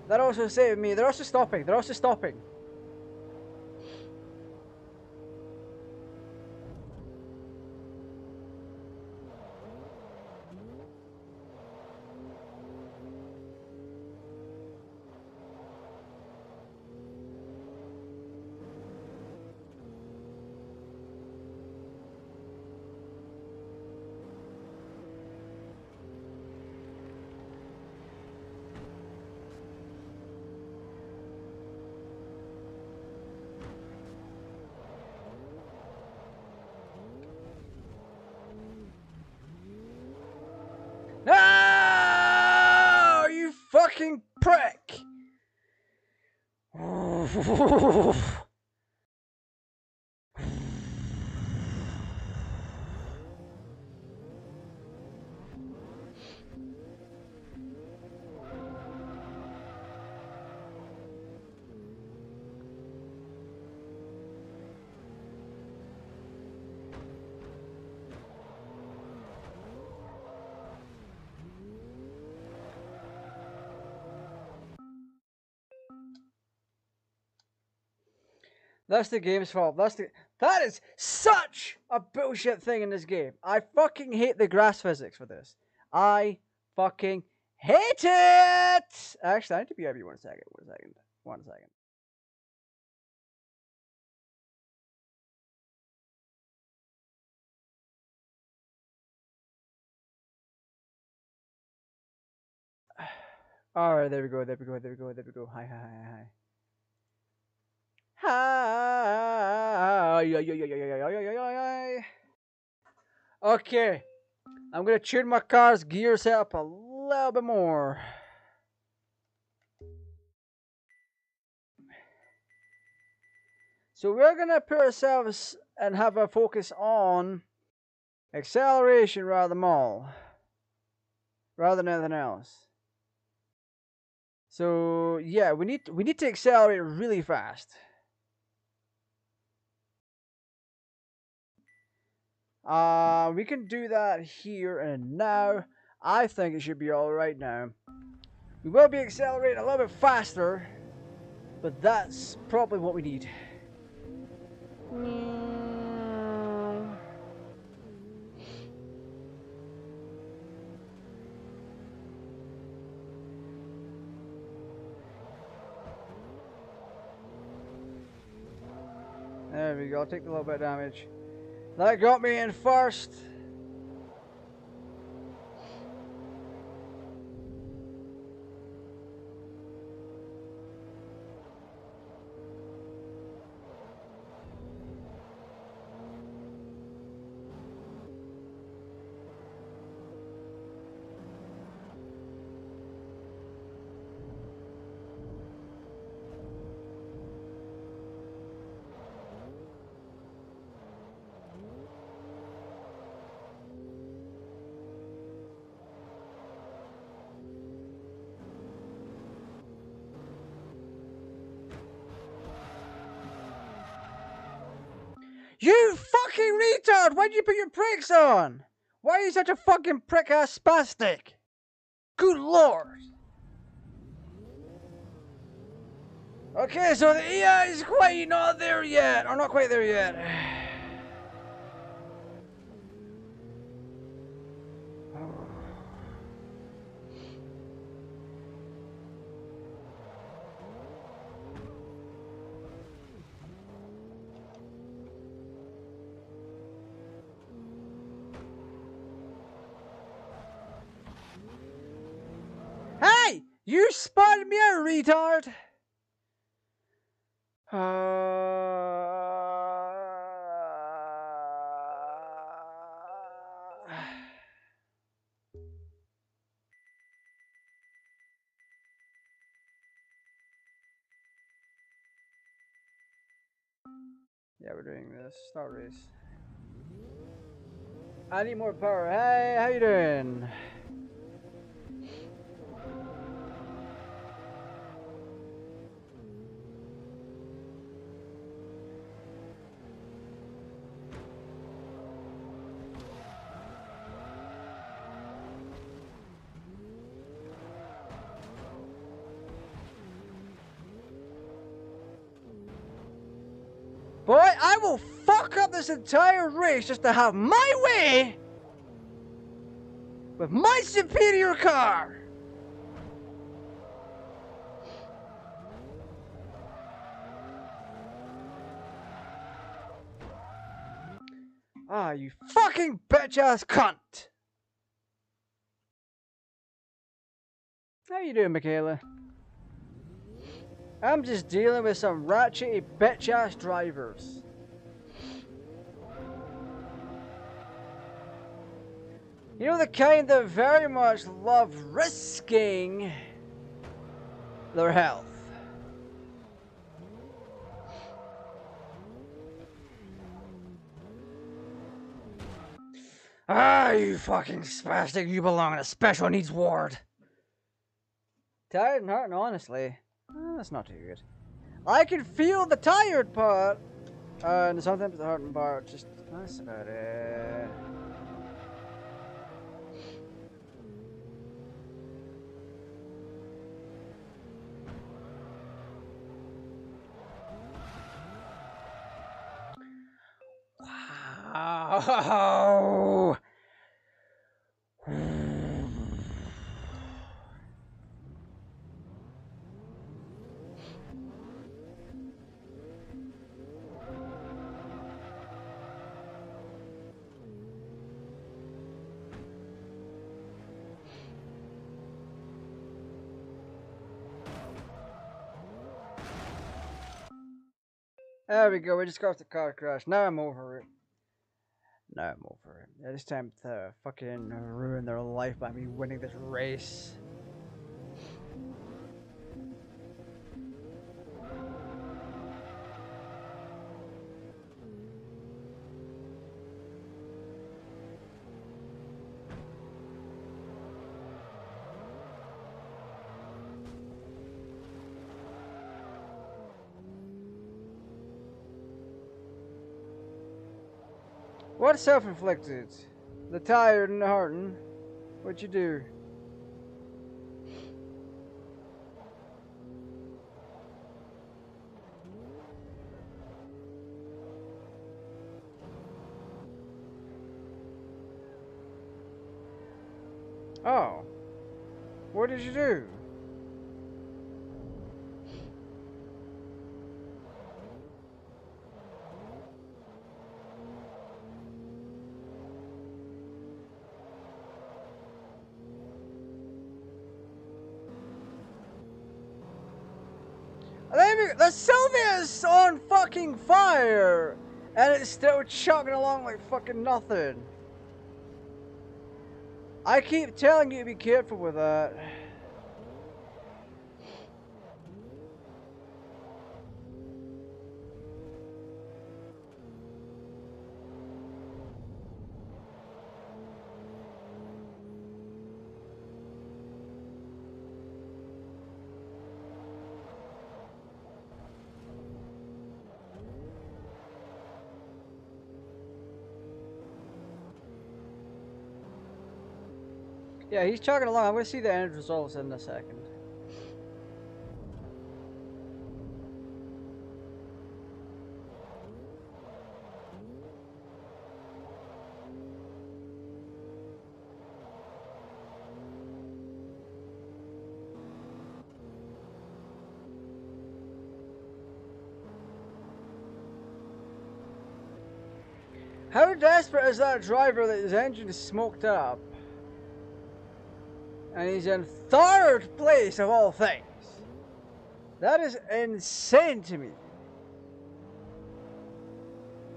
That also saved me. They're also stopping. They're also stopping. No! You fucking prick! That's the game's fault. That is such a bullshit thing in this game. I fucking hate the grass physics for this. I fucking hate it! Actually, I need to be happy 1 second. 1 second. 1 second. Alright, there we go, there we go, there we go, there we go. Hi, hi, hi, hi. Hi. Okay. I'm gonna tune my car's gears up a little bit more. So we're gonna put ourselves and have our focus on acceleration rather than anything else. So yeah, we need to accelerate really fast. We can do that here and now. I think it should be all right now. We will be accelerating a little bit faster, but that's probably what we need. There we go, I'll take a little bit of damage. That got me in first. You fucking retard! Why'd you put your brakes on? Why are you such a fucking prick-ass spastic? Good lord! Okay, so the AI is quite not there yet. Or not quite there yet. Hey! You spotted me out, retard! Yeah, we're doing this. Start race. I need more power. Hey, how you doing? Boy, I will fuck up this entire race just to have my way with my superior car. Ah, you fucking bitch-ass cunt. How you doing, Michaela? I'm just dealing with some ratchety bitch-ass drivers. You know, the kind that very much love risking their health. Ah, you fucking spastic, you belong in a special needs ward. Tired and hurting, honestly. That's not too good. I can feel the tired part, and sometimes the hurting part. Just that's about it. Oh! There we go, we just got off the car crash. Now I'm over it. Now I'm over it. It's time to fucking ruin their life by me winning this race. What's self-inflicted? The tired and the heartened. What'd you do? Oh. What did you do? The Sylvia's on fucking fire! And it's still chugging along like fucking nothing. I keep telling you to be careful with that. Yeah, he's chugging along. I'm going to see the end results in a second. How desperate is that driver that his engine is smoked up? And he's in third place of all things. That is insane to me.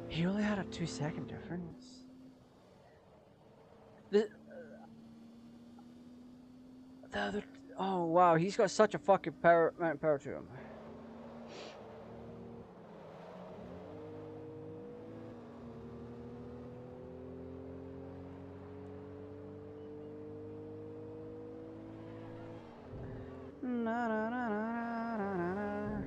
He only had a 2-second difference. The other, oh wow, he's got such a fucking power to him. Na, na, na, na, na, na, na.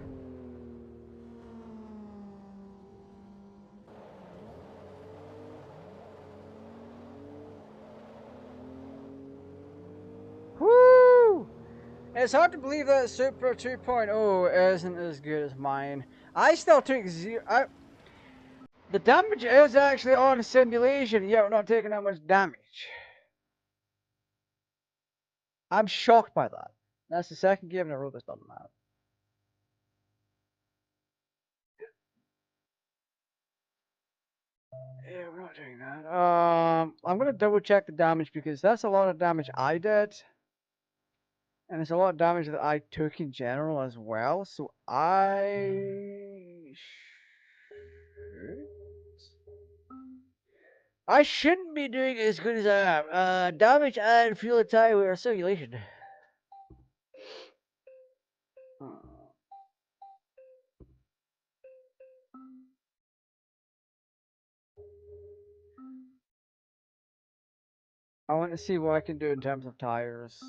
Woo! It's hard to believe that Super 2.0 isn't as good as mine. I still took zero. The damage is actually on simulation, yet we're not taking that much damage. I'm shocked by that. That's the second game in a row that's done that. Yeah, we're not doing that. I'm gonna double check the damage because that's a lot of damage I did. And it's a lot of damage that I took in general as well. So I shouldn't be doing as good as I am. Damage and fuel and tire wear simulation. I want to see what I can do in terms of tires.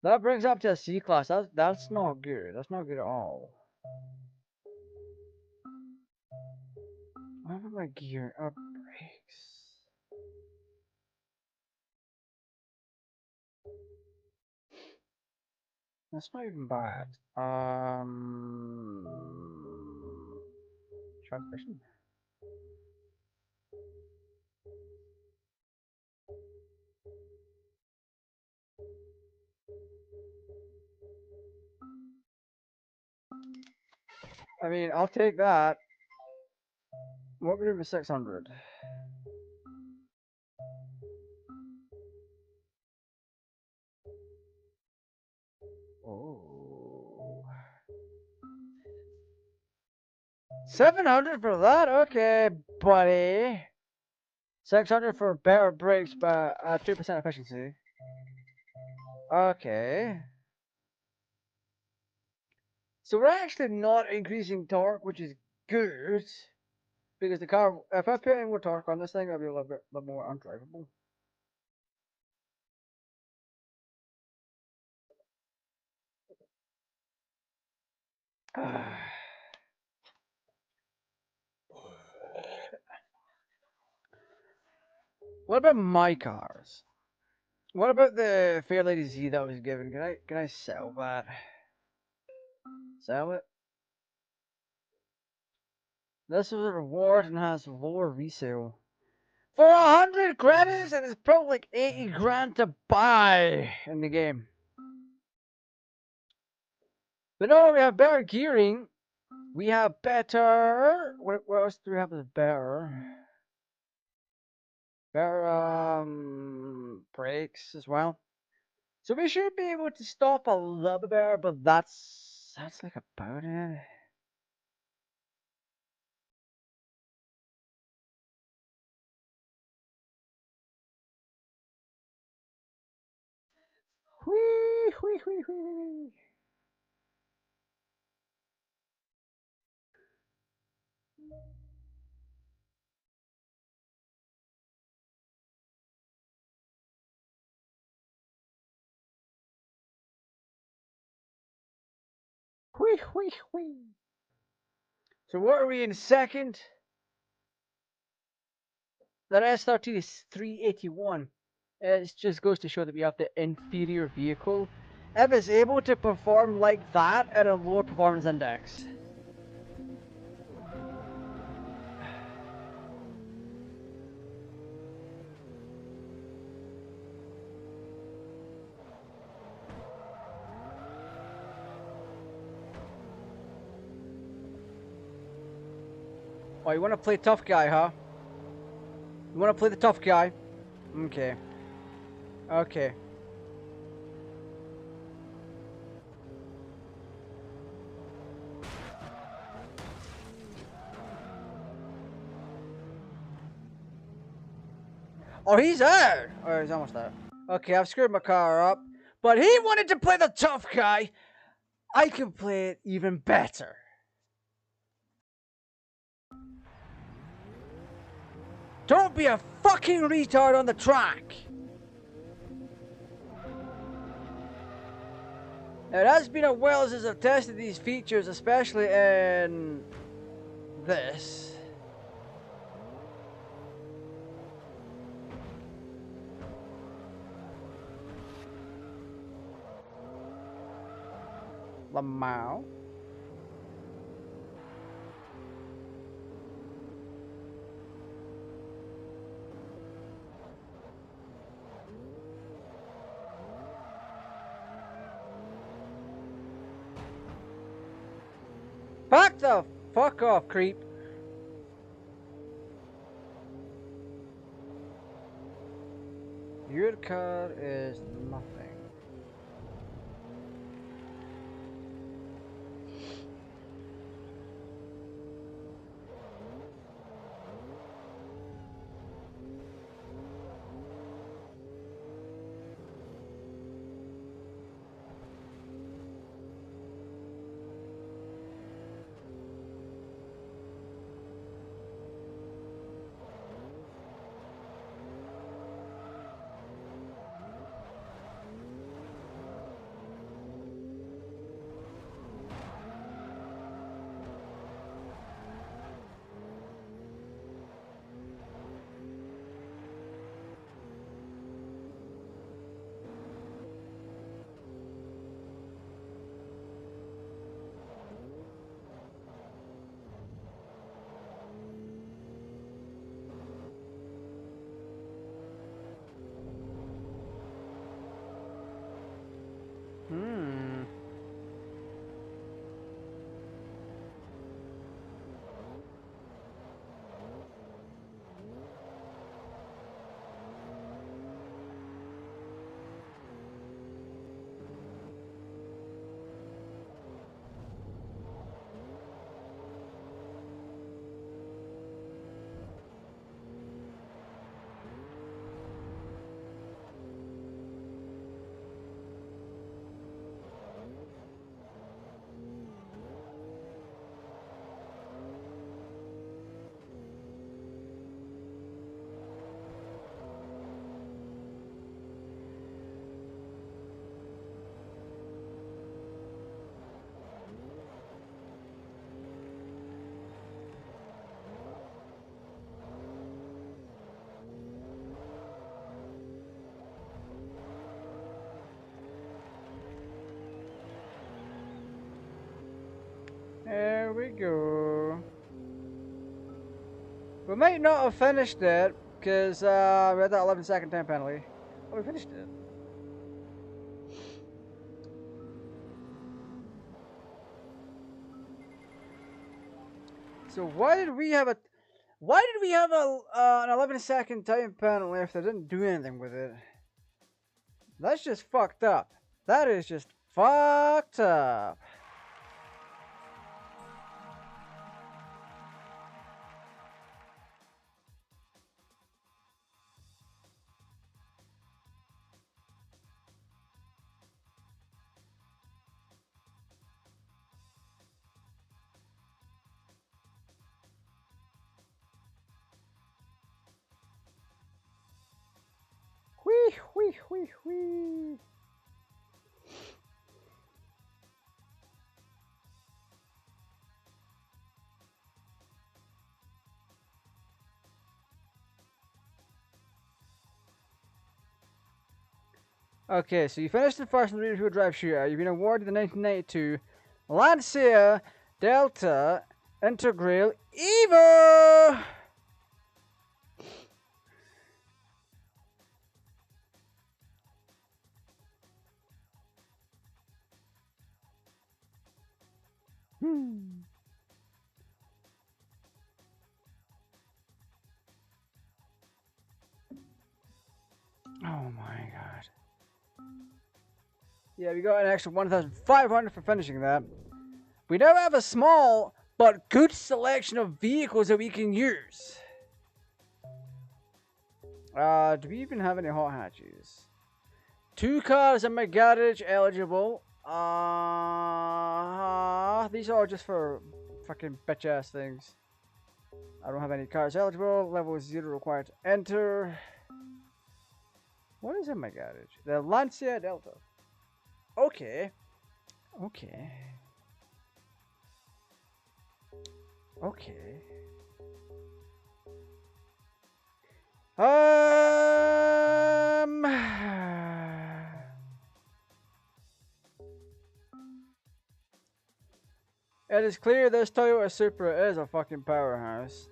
That brings up to a C class. That's not good. That's not good at all. What about my gear? Brakes. That's not even bad. transmission. I mean, I'll take that. What would we do with 600? Oh. 700 for that? Okay, buddy. 600 for better brakes, but 3% efficiency. Okay. So we're actually not increasing torque, which is good. Because the car, if I put in more torque on this thing, it'll be a little more undrivable. What about my cars? What about the Fair Lady Z that was given? Can I sell that? Sell it? This is a reward and has lower resale. For 100 credits, and it's probably like 80 grand to buy in the game. But no, we have better gearing. We have better. What else do we have that's better? Better brakes as well. So we should be able to stop a little bit better, but that's like about it. Whee, whee, whee, whee. Whee, whee, whee. So what are we in second? That S13 is 381. It just goes to show that we have the inferior vehicle. If it's able to perform like that at a lower performance index. Oh, you want to play tough guy, huh? You want to play the tough guy? Okay. Okay. Oh, he's out! Oh, he's almost out. Okay, I've screwed my car up. But he wanted to play the tough guy. I can play it even better. Don't be a fucking retard on the track. It has been a while since I've tested these features, especially in this. Lamau. Back the fuck off, creep. Your car is nothing. There we go. We might not have finished it because we had that 11-second time penalty. Oh, we finished it. So why did we have an 11-second time penalty if they didn't do anything with it? That's just fucked up. That is just fucked up. Whee, whee, whee, whee. Okay, so you finished the first in the rear-wheel drive shooter. You've been awarded the 1992 Lancia Delta Integral Evo. Oh my god. Yeah, we got an extra 1,500 for finishing that. We now have a small but good selection of vehicles that we can use. Do we even have any hot hatches? 2 cars in my garage eligible. These are just for fucking bitch ass things. I don't have any cars eligible. Level 0 required to enter. What is in my garage? The Lancia Delta. Okay. Okay. Okay. It is clear this Toyota Supra is a fucking powerhouse.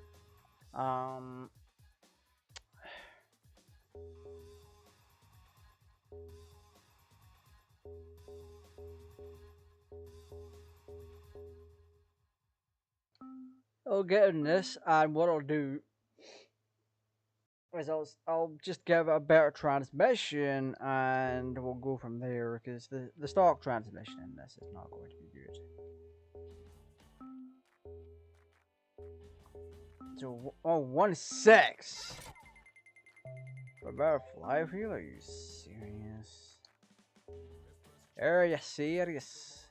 I'll get in this, and what I'll do is I'll just give it a better transmission, and we'll go from there, because the stock transmission in this is not going to be good. So, oh, 1.6 for a better flywheel? Are you serious? Are you serious?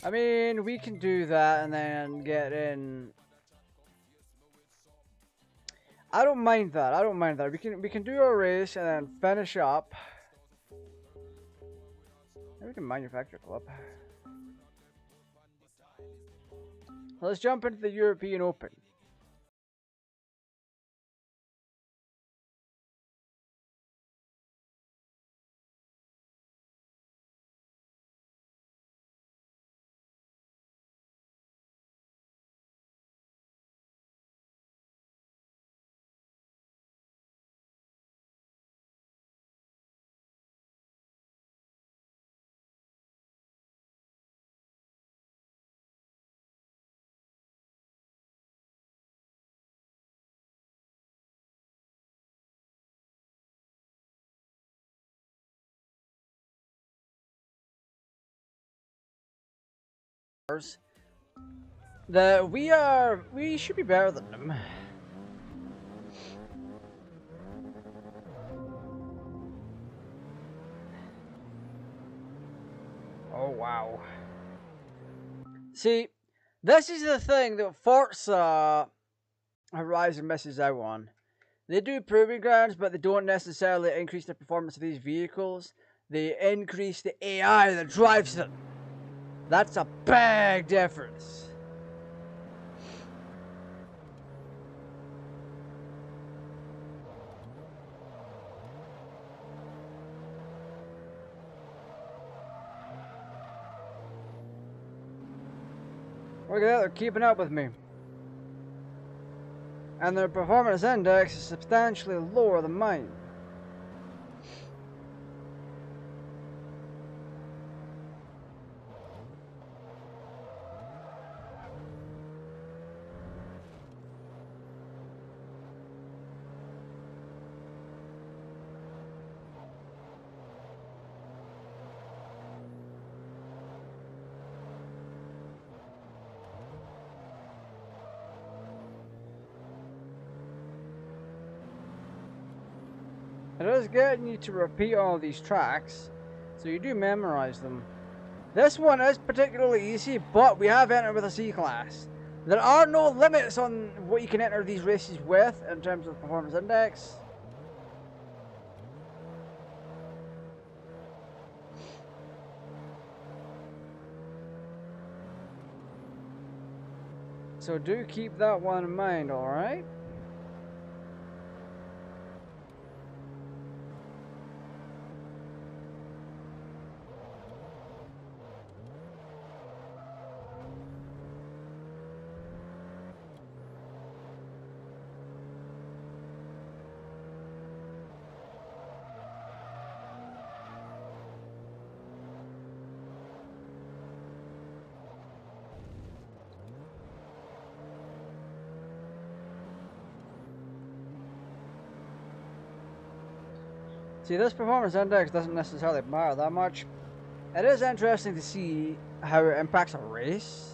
I mean, we can do that and then get in. I don't mind that. I don't mind that. We can do a race and then finish up. Maybe we can manufacture club. Let's jump into the European Open. We should be better than them. Oh wow. See, this is the thing that Forza Horizon misses out on. They do proving grounds, but they don't necessarily increase the performance of these vehicles. They increase the AI that drives them. That's a big difference. Look at that, they're keeping up with me. And their performance index is substantially lower than mine. It is getting you to repeat all these tracks, so you do memorize them. This one is particularly easy, but we have entered with a C-Class. There are no limits on what you can enter these races with in terms of performance index. So do keep that one in mind, alright? See, this performance index doesn't necessarily matter that much. It is interesting to see how it impacts a race.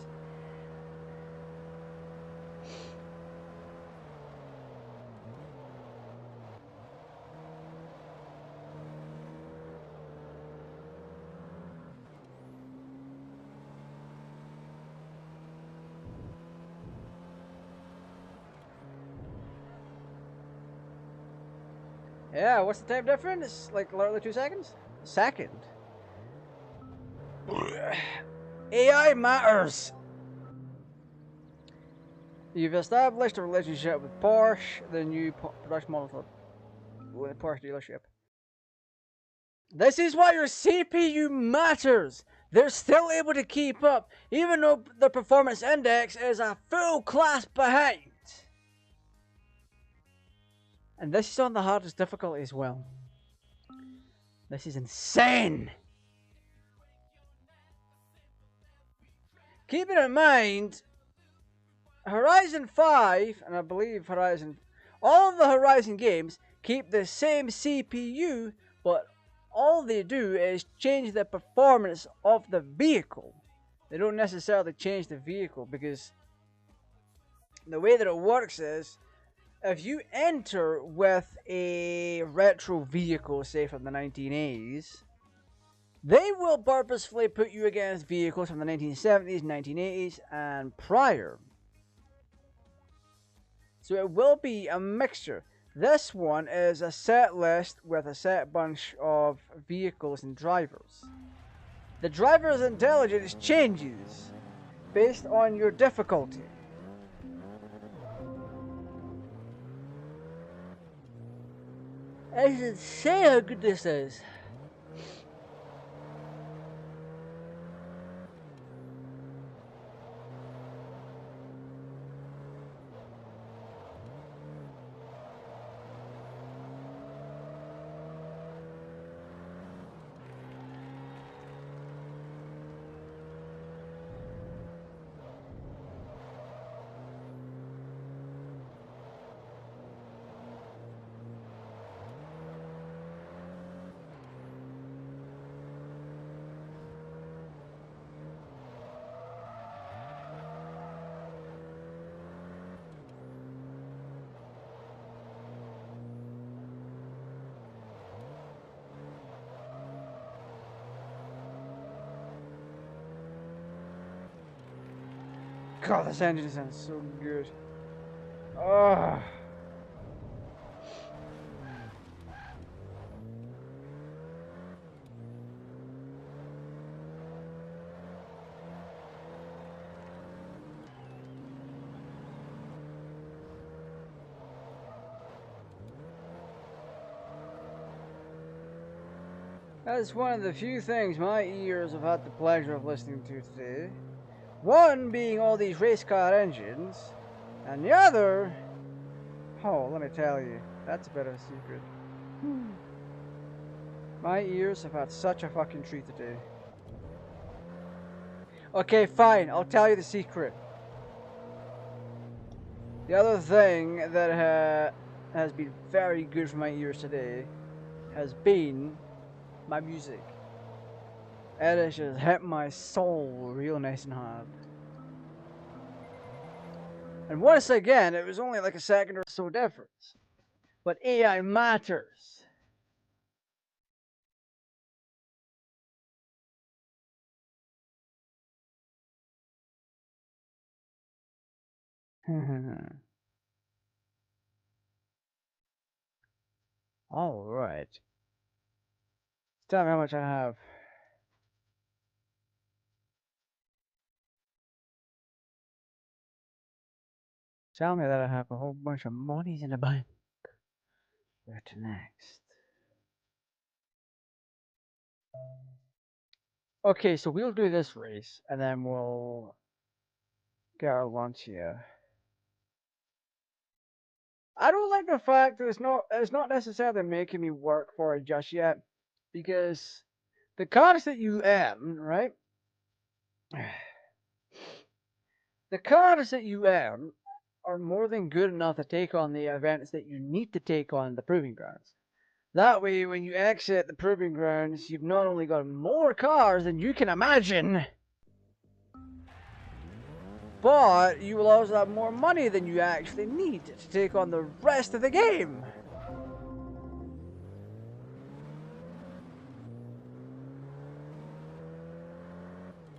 Yeah, what's the time difference? Like literally 2 seconds? Second. AI matters. You've established a relationship with Porsche, the new production model with the Porsche dealership. This is why your CPU matters. They're still able to keep up, even though the performance index is a full class behind. And this is on the hardest difficulty as well. This is insane. Keeping in mind, Horizon 5, and I believe all of the Horizon games keep the same CPU, but all they do is change the performance of the vehicle. They don't necessarily change the vehicle, because the way that it works is, if you enter with a retro vehicle, say from the 1980s, they will purposefully put you against vehicles from the 1970s, 1980s, and prior. So it will be a mixture. This one is a set list with a set bunch of vehicles and drivers. The driver's intelligence changes based on your difficulty. It's insane how good this is. God, this engine sounds so good. Oh. That's one of the few things my ears have had the pleasure of listening to today. One being all these race car engines, and the other, oh, let me tell you, that's a bit of a secret. My ears have had such a fucking treat today. Okay, fine, I'll tell you the secret. The other thing that has been very good for my ears today has been my music. It has just hit my soul real nice and hard. And once again, it was only like a second or so difference. But AI matters. Alright. Tell me how much I have. Tell me that I have a whole bunch of monies in the bank. Where to next? Okay, so we'll do this race, and then we'll get our lunch here. I don't like the fact that it's not necessarily making me work for it just yet, because the cars that you earn, right? The cars that you earn are more than good enough to take on the events that you need to take on the proving grounds. That way, when you exit the proving grounds, you've not only got more cars than you can imagine, but you will also have more money than you actually need to take on the rest of the game.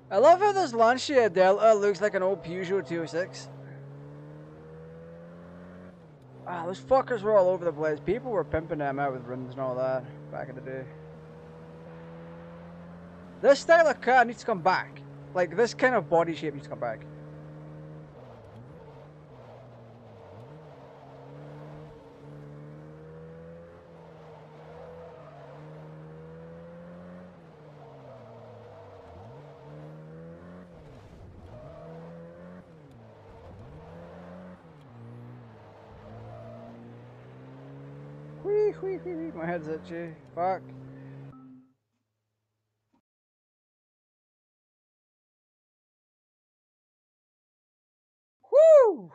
I love how this Lancia Delta looks like an old Peugeot 206. Ah, those fuckers were all over the place. People were pimping them out with rims and all that back in the day. This style of car needs to come back. Like, this kind of body shape needs to come back. Whee, my head's itchy. Fuck. Woo!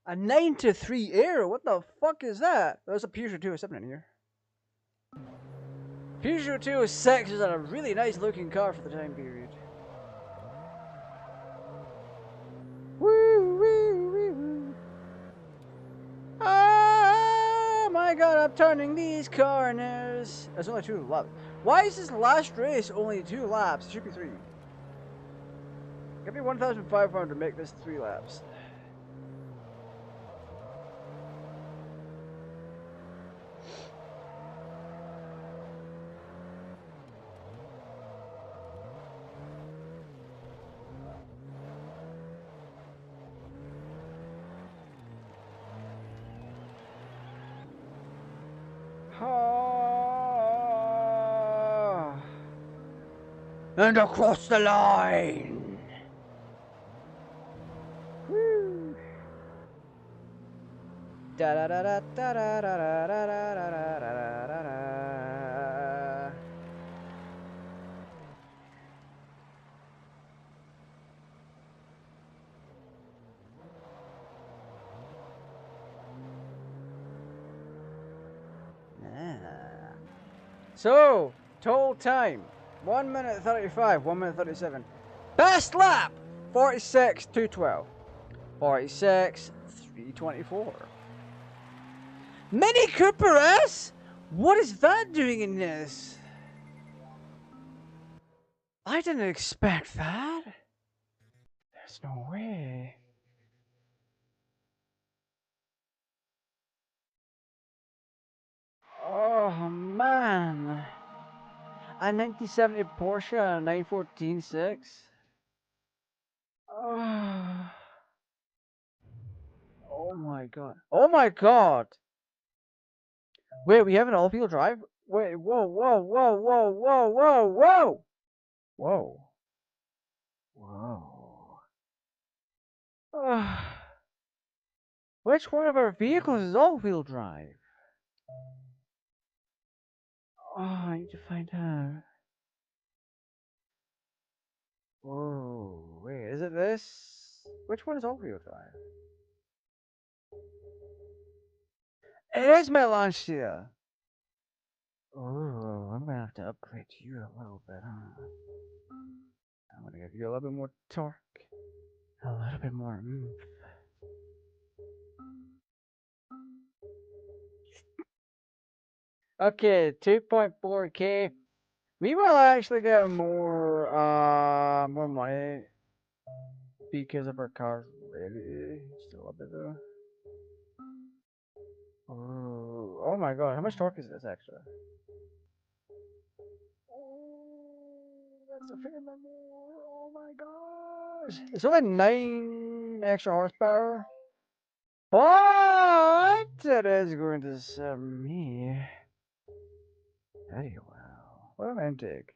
A 9-3 air? What the fuck is that? There's a Peugeot 207 in here. Peugeot 206 is a really nice looking car for the time period. Woo! Oh my god, I'm turning these corners. There's only 2 laps. Why is this last race only 2 laps? It should be 3. Give me 1,500 to make this 3 laps. And across the line. Woo. Da da da da da da da da da da da da da. So, total time 1 minute 35, 1 minute 37. Best lap 46 212. 46 324. Mini Cooper S? What is that doing in this? I didn't expect that. There's no way. Oh man. A 1970 Porsche and a 914.6. Oh. Oh my god. Oh my god. Wait, we have an all-wheel drive? Wait, whoa, whoa, whoa, whoa, whoa, whoa, whoa! Whoa. Whoa. Which one of our vehicles is all-wheel drive? Oh, I need to find out. Whoa, wait, is it this? Which one is all-wheel drive? It is my Lancia! Oh, I'm gonna have to upgrade you a little bit, huh? I'm gonna give you a little bit more torque. A little bit more oomph. Okay, 2.4k. We will actually get more money because of our car's ready. Still a little bit though. Oh my god, how much torque is this extra? Oh, that's a fair amount more. Oh my gosh. It's only 9 extra horsepower. But it is going to set me very well. What an intake.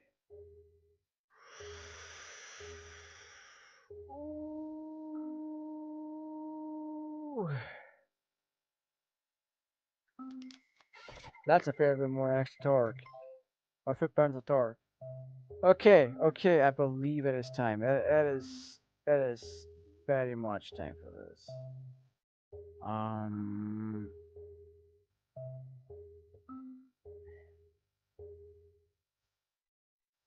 Ooh. That's a fair bit more extra torque. Or foot-pounds of torque. Okay, okay, I believe it is time. It is very much time for this.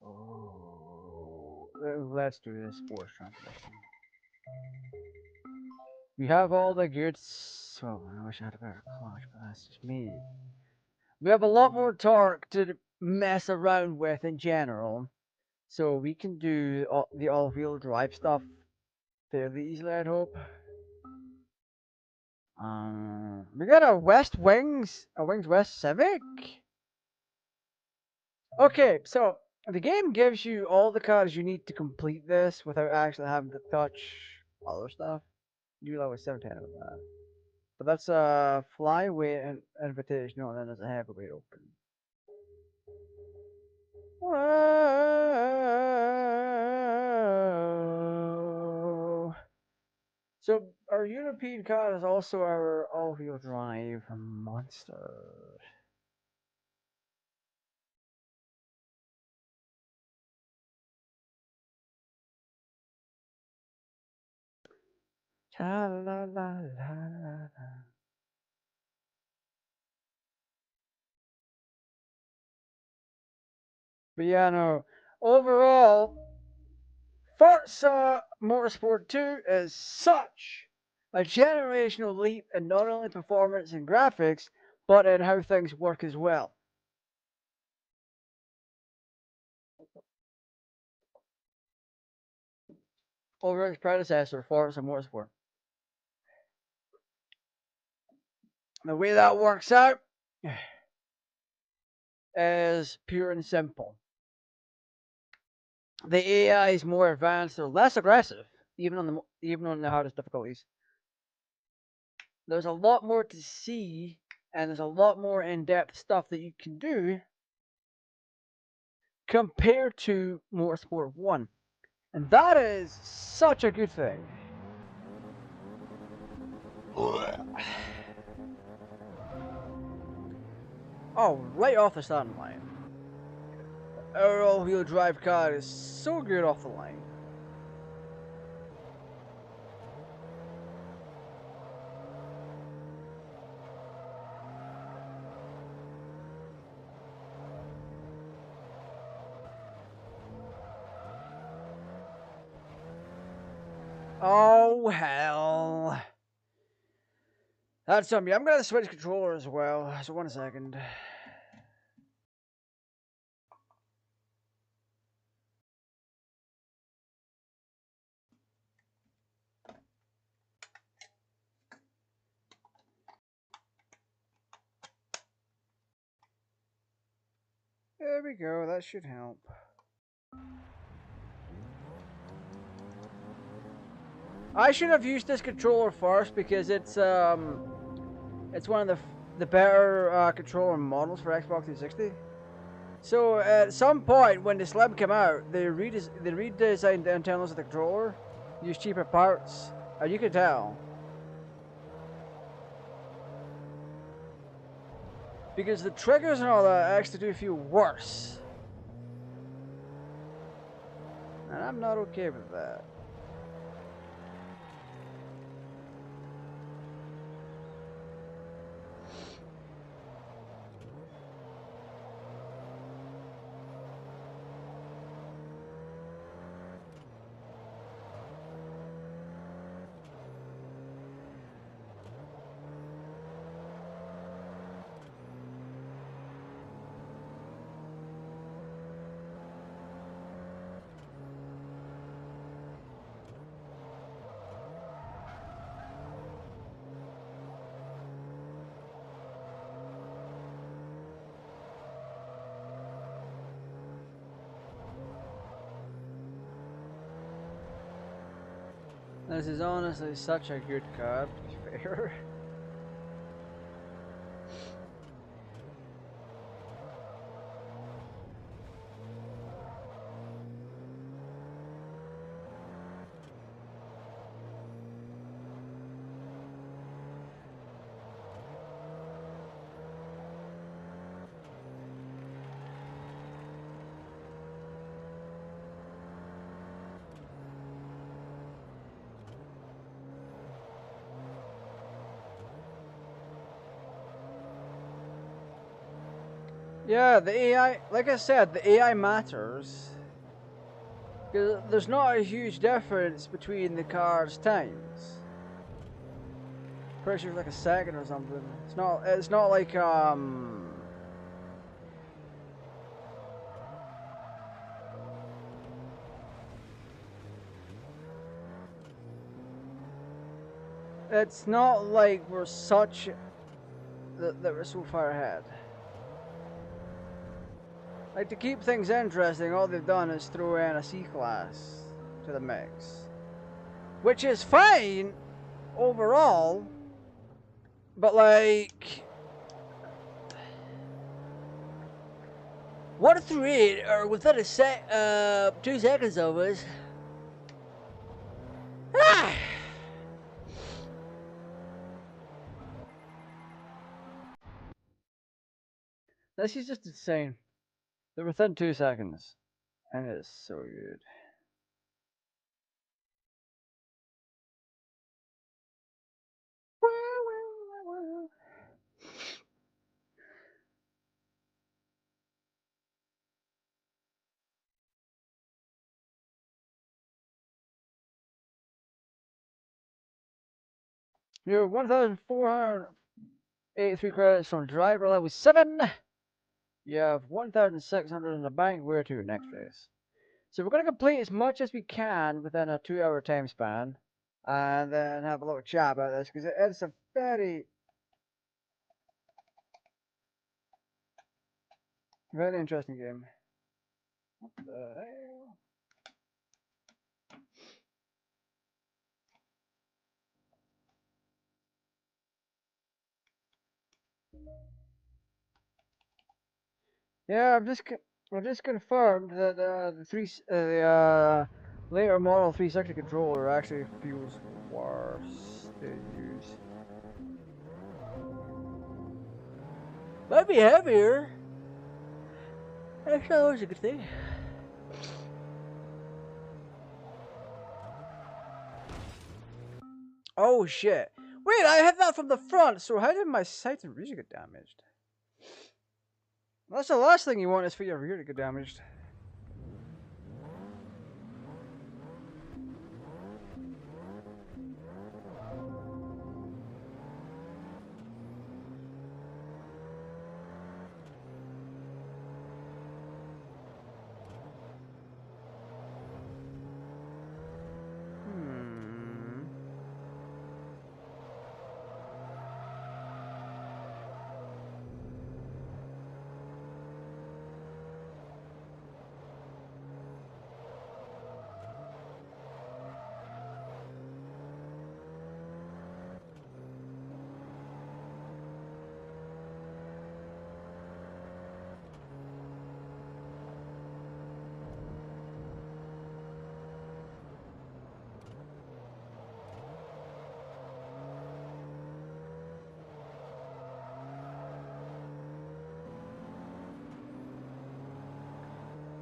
Oh, let's do this force transmission. We have all the goods. Oh, I wish I had a better clutch, but that's just me. We have a lot more torque to mess around with in general, so we can do the all-wheel drive stuff fairly easily, I'd hope. We got a Wings West Civic. Okay, so the game gives you all the cars you need to complete this without actually having to touch other stuff. You level 710 of that. But that's a flyweight and invitational, and then there's a heavyweight open. Whoa. So our European car is also our all-wheel drive monster. Cha la la la la. But yeah, no. Overall, Forza Motorsport 2 is such a generational leap in not only performance and graphics, but in how things work as well. Over its predecessor, Forza Motorsport. The way that works out is pure and simple. The AI is more advanced or less aggressive, even on the hardest difficulties. There's a lot more to see, and there's a lot more in-depth stuff that you can do compared to Motorsport 1. And that is such a good thing. Oh, right off the starting line. Our all-wheel drive car is so good off the line. Oh, hell. That's something. I'm going to switch controller as well. So 1 second. There we go. That should help. I should have used this controller first because it's one of the the better controller models for Xbox 360. So at some point when the Slim came out, they redesigned the internals of the controller, used cheaper parts, and you can tell. Because the triggers and all that actually do feel worse. And I'm not okay with that. This is honestly such a good car, to be fair. Yeah, the AI, like I said, the AI matters. Because there's not a huge difference between the cars' times. Pretty sure it's like a second or something. It's not like, it's not like we're such, that we're so far ahead. Like, to keep things interesting, all they've done is throw in a C-Class to the mix. Which is fine, overall, but like... 1 through 8 are within a 2 seconds of us. Ah! This is just insane. They're within 2 seconds. And it's so good. You're 1,483 credits from driver level 7. You have 1,600 in the bank. Where to next race? So we're going to complete as much as we can within a 2-hour time span. And then have a little chat about this, because it's a very interesting game. What the hell? Yeah, I just confirmed that the later model 360 controller actually feels worse to use. Might be heavier. That's not always a good thing. Oh shit! Wait, I hit that from the front. So how did my sights and rear get damaged? That's the last thing you want, is for your rear to get damaged.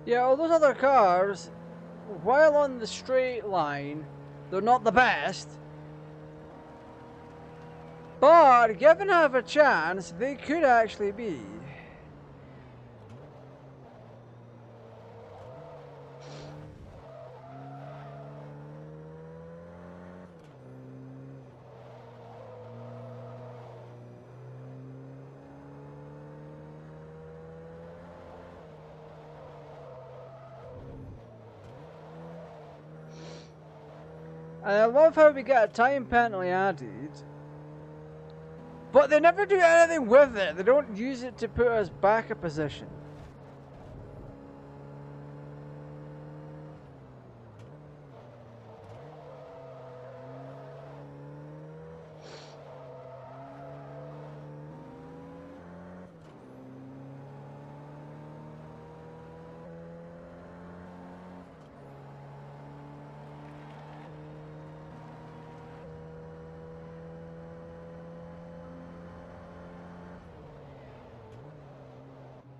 Yeah, all those other cars, while on the straight line, they're not the best. But given half a chance, they could actually be. And I love how we get a time penalty added. But they never do anything with it. They don't use it to put us back a position.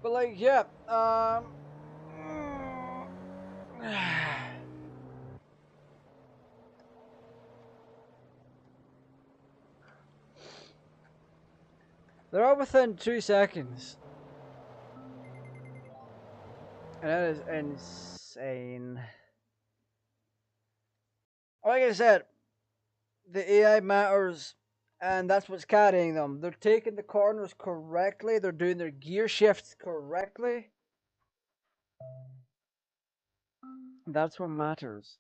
But like, yeah, they're all within 2 seconds. And that is insane. Like I said, the AI matters, and that's what's carrying them. They're taking the corners correctly, they're doing their gear shifts correctly. That's what matters.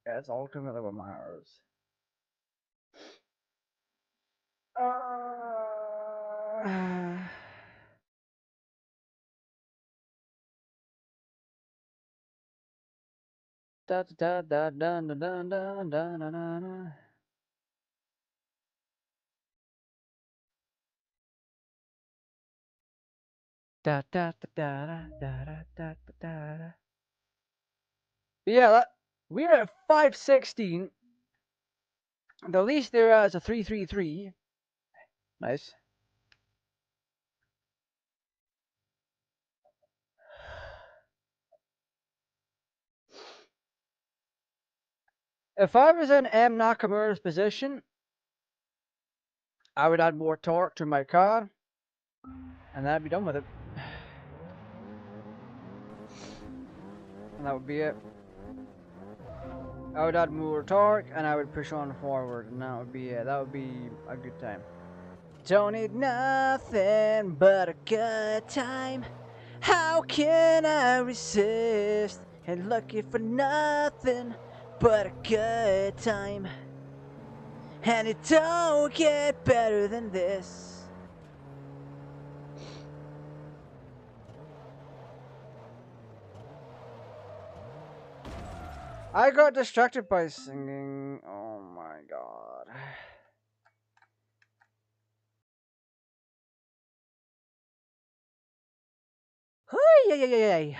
That's ultimately what matters. Da da da da da da da da da da. Da da da da da da da da da. Yeah, we're at 516. The least there is a 333. Nice. If I was in M. Nakamura's position, I would add more torque to my car, and that'd be done with it. And that would be it. I would add more torque, and I would push on forward, and that would be it. That would be a good time. Don't need nothing but a good time. How can I resist? And looking for nothing but a good time. And it don't get better than this. I got distracted by singing. Oh my god. Hey.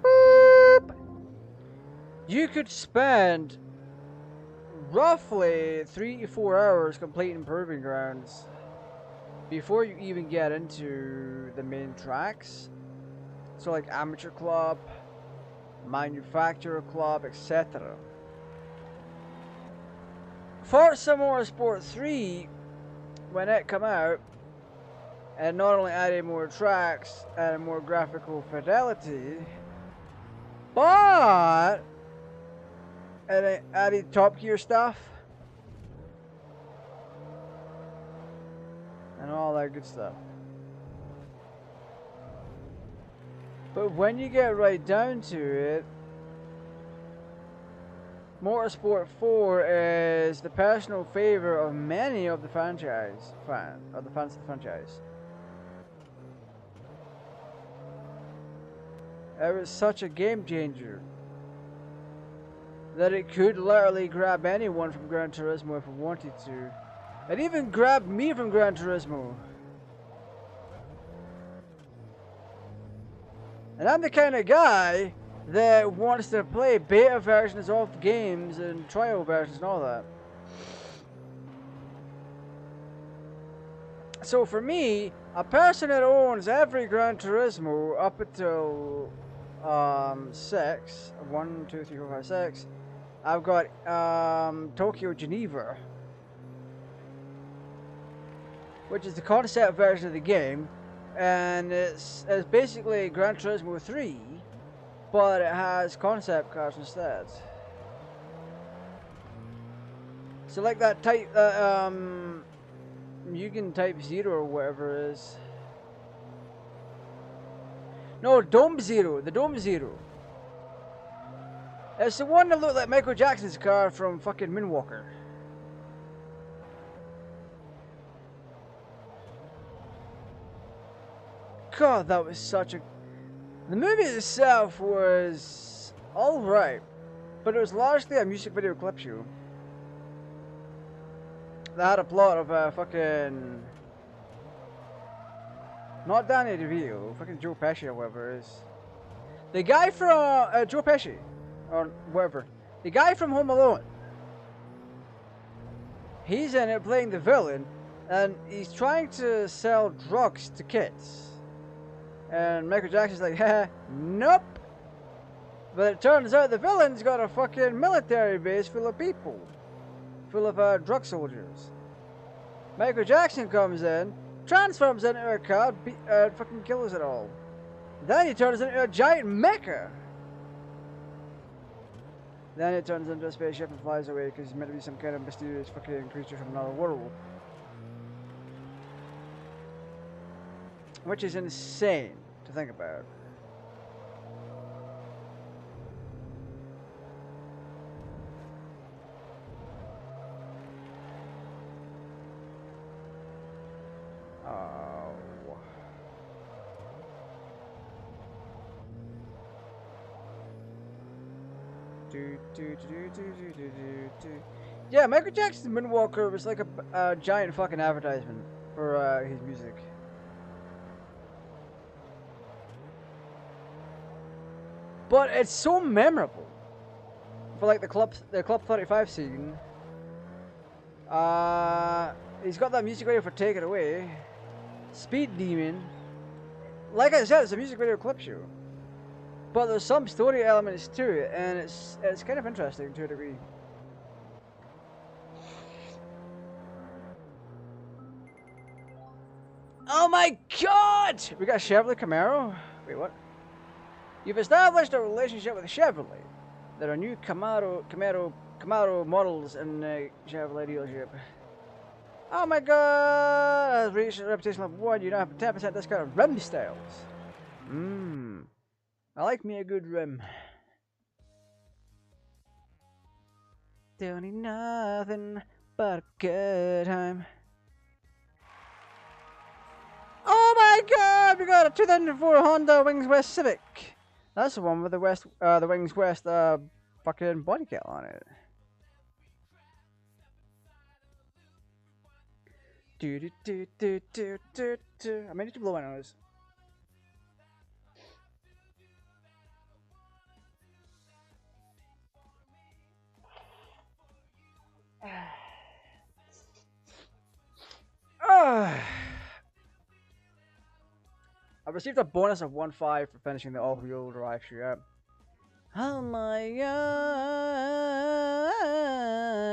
Boop. You could spend roughly 3 to 4 hours completing proving grounds before you even get into the main tracks. So like amateur club, manufacturer club, etc. Forza Motorsport 3, when it came out, and not only added more tracks and more graphical fidelity, but it added Top Gear stuff and all that good stuff. But when you get right down to it, Motorsport 4 is the personal favorite of many of the fans of the franchise. It was such a game changer that it could literally grab anyone from Gran Turismo if it wanted to. It even grabbed me from Gran Turismo. And I'm the kind of guy that wants to play beta versions of games and trial versions and all that. So for me, a person that owns every Gran Turismo up until 6, 1, 2, 3, 4, 5, 6, I've got Tokyo Geneva, which is the concept version of the game, and it's basically Gran Turismo 3, but it has concept cars instead. So like that type, Mugen Type 0 or whatever it is. No, Dome Zero, the Dome Zero. It's the one that looked like Michael Jackson's car from fucking Moonwalker. God, that was such a... The movie itself was alright, but it was largely a music video clip show. They had a plot of fucking... Not Danny DeVito, fucking Joe Pesci or whatever it is. The guy from... Joe Pesci, or whatever. The guy from Home Alone. He's in it playing the villain, and he's trying to sell drugs to kids. And Michael Jackson's like, haha, nope. But it turns out the villain's got a fucking military base full of people. Full of drug soldiers. Michael Jackson comes in, transforms into a car, fucking kills it all. Then he turns into a giant mecha. Then he turns into a spaceship and flies away because he's meant to be some kind of mysterious fucking creature from another world. Which is insane to think about. Oh. Yeah, Michael Jackson's Moonwalker was like a giant fucking advertisement for his music. But it's so memorable for like the Club 35 scene. He's got that music video for Take It Away. Speed Demon. Like I said, it's a music video clip show. But there's some story elements to it, and it's kind of interesting to a degree. Oh my god! We got Chevrolet Camaro? Wait, what? You've established a relationship with Chevrolet. There are new Camaro models in the Chevrolet dealership. Oh my god! I've reached reputation level 1. You now have a 10% discount on rim styles. I like me a good rim. Don't need nothing but a good time. Oh my god! We got a 2004 Honda Wings West Civic. That's the one with the Wings West fucking body kit on it. I may need to blow my nose. I received a bonus of 1.5 for finishing the all-wheel drive shootout. Oh my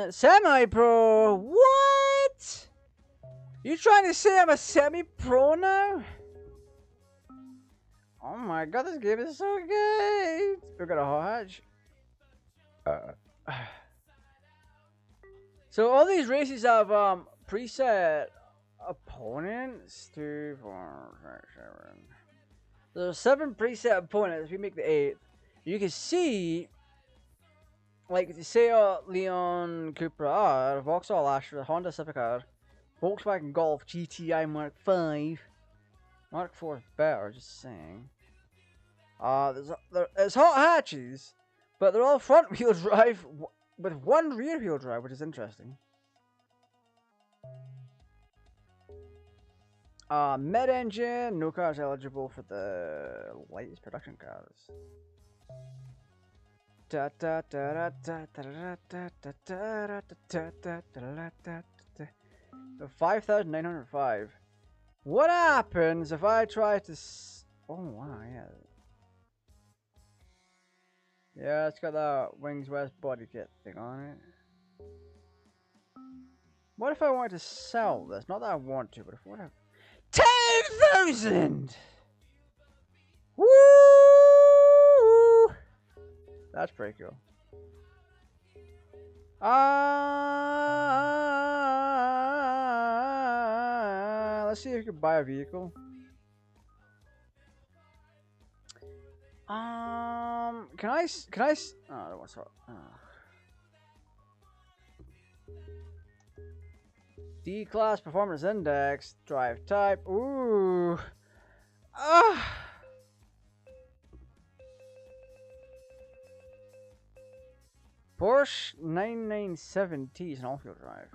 god! Semi-pro? What? You trying to say I'm a semi-pro now? Oh my god, this game is so good! We got a hot hatch. So all these races have preset opponents. 2, 4, 5, 7. There's 7 preset opponents. If we make the 8th, you can see, like, say Leon Cupra R, Vauxhall Astra, Honda Civic R, Volkswagen Golf GTI Mark 5. Mark 4 is better, just saying. There's hot hatches, but they're all front wheel drive with 1 rear wheel drive, which is interesting. Mid-engine, no cars eligible for the latest production cars. $5,905. What happens if I try to... Oh, wow, yeah. Yeah, it's got that Wings West body kit thing on it. What if I wanted to sell this? Not that I want to, but if I want to... 10,000! Woo! That's pretty cool. Let's see if you can buy a vehicle. Can I? Oh, I don't want to. D-Class Performance Index, Drive Type. Ooh. Porsche 997T is an all-wheel drive.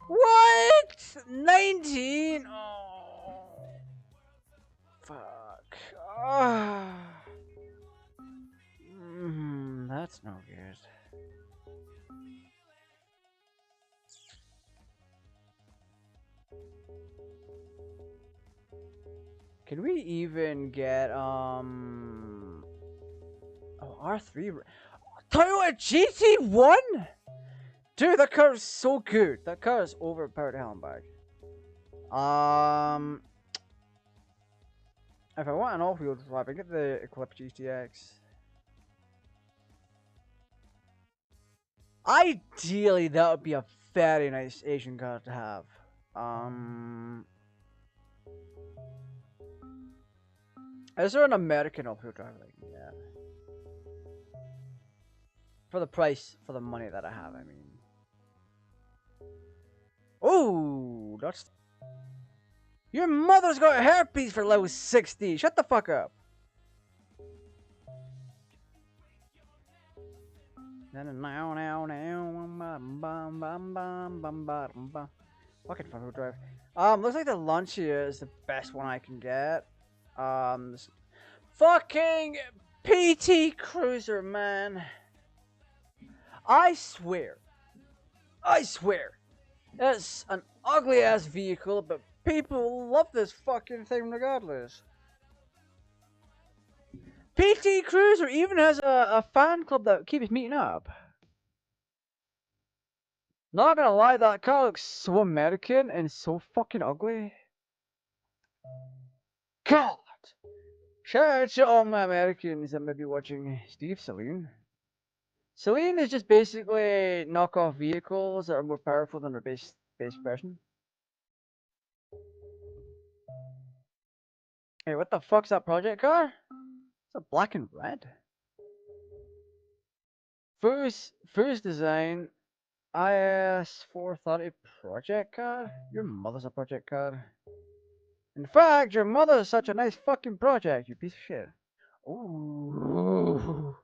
What? 19? Oh. Fuck. That's no good. Can we even get oh, R3 Toyota GT1? Dude, that car is so good. That car is overpowered hell and back. If I want an all-wheel drive, I get the Eclipse GTX. Ideally, that would be a very nice Asian car to have. Is there an American all-wheel drive like that? For the price, for the money that I have, I mean. Oh, that's... Your mother's got herpes for level 60. Shut the fuck up. Fucking front-wheel drive. Looks like the Lancia is the best one I can get. Fucking PT Cruiser, man. I swear, it's an ugly ass vehicle, but people love this fucking thing regardless. PT Cruiser even has a fan club that keeps meeting up. Not gonna lie, that car looks so American and so fucking ugly. God! Shout out to all my Americans that may be watching Steve Saline. Saline is just basically knockoff vehicles that are more powerful than their base version. Hey, what the fuck's that project car? It's a black and red. First design, IS 430 project car? Your mother's a project car. In fact, your mother is such a nice fucking project, you piece of shit. Ooh.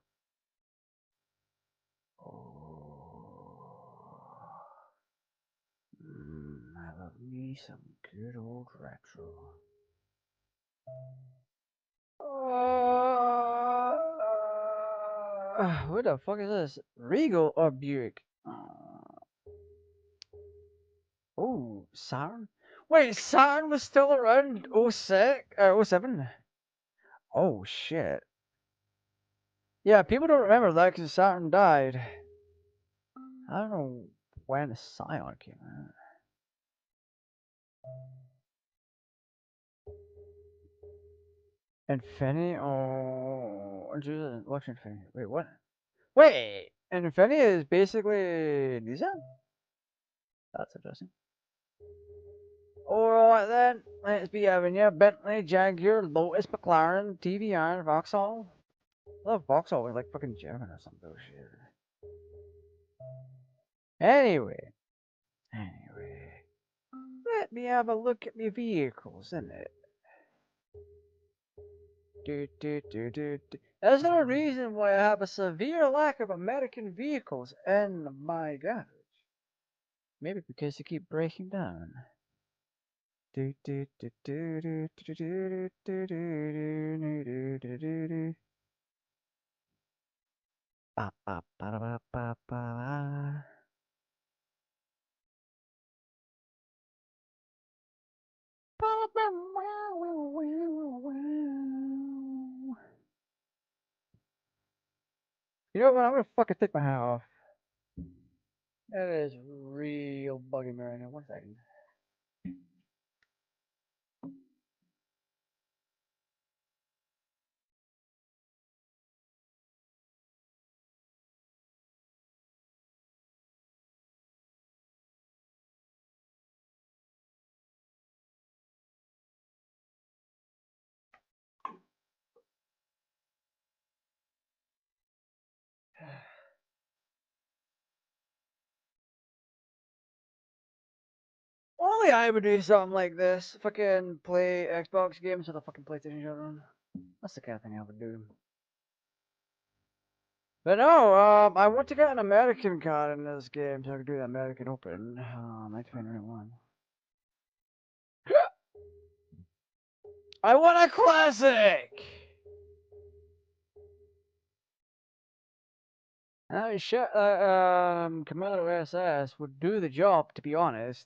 I love me some good old retro. What the fuck is this? Regal or Buick? Oh, Saturn? Wait, Saturn was still around 06, 07? Oh, shit. Yeah, people don't remember that because Saturn died. I don't know when the Scion came out. Infinity? Oh, what's Infinity? Wait, what? Wait, Infinity is basically Nissan? That's interesting. Alright then, let's be having you. Bentley, Jaguar, Lotus, McLaren, TVR, Vauxhall. I love Vauxhall was like fucking German or some bullshit. Anyway, let me have a look at my vehicles, innit? There's no reason why I have a severe lack of American vehicles in my garage. Maybe because they keep breaking down. You know what? I'm gonna fucking take my hat off. That is real bugging me right now. 1 second. Only I would do something like this. Fucking play Xbox games with a fucking PlayStation shutdown. That's the kind of thing I would do. But no, I want to get an American card in this game so I can do the American Open. 1991. I want a classic! Commando SS would do the job, to be honest.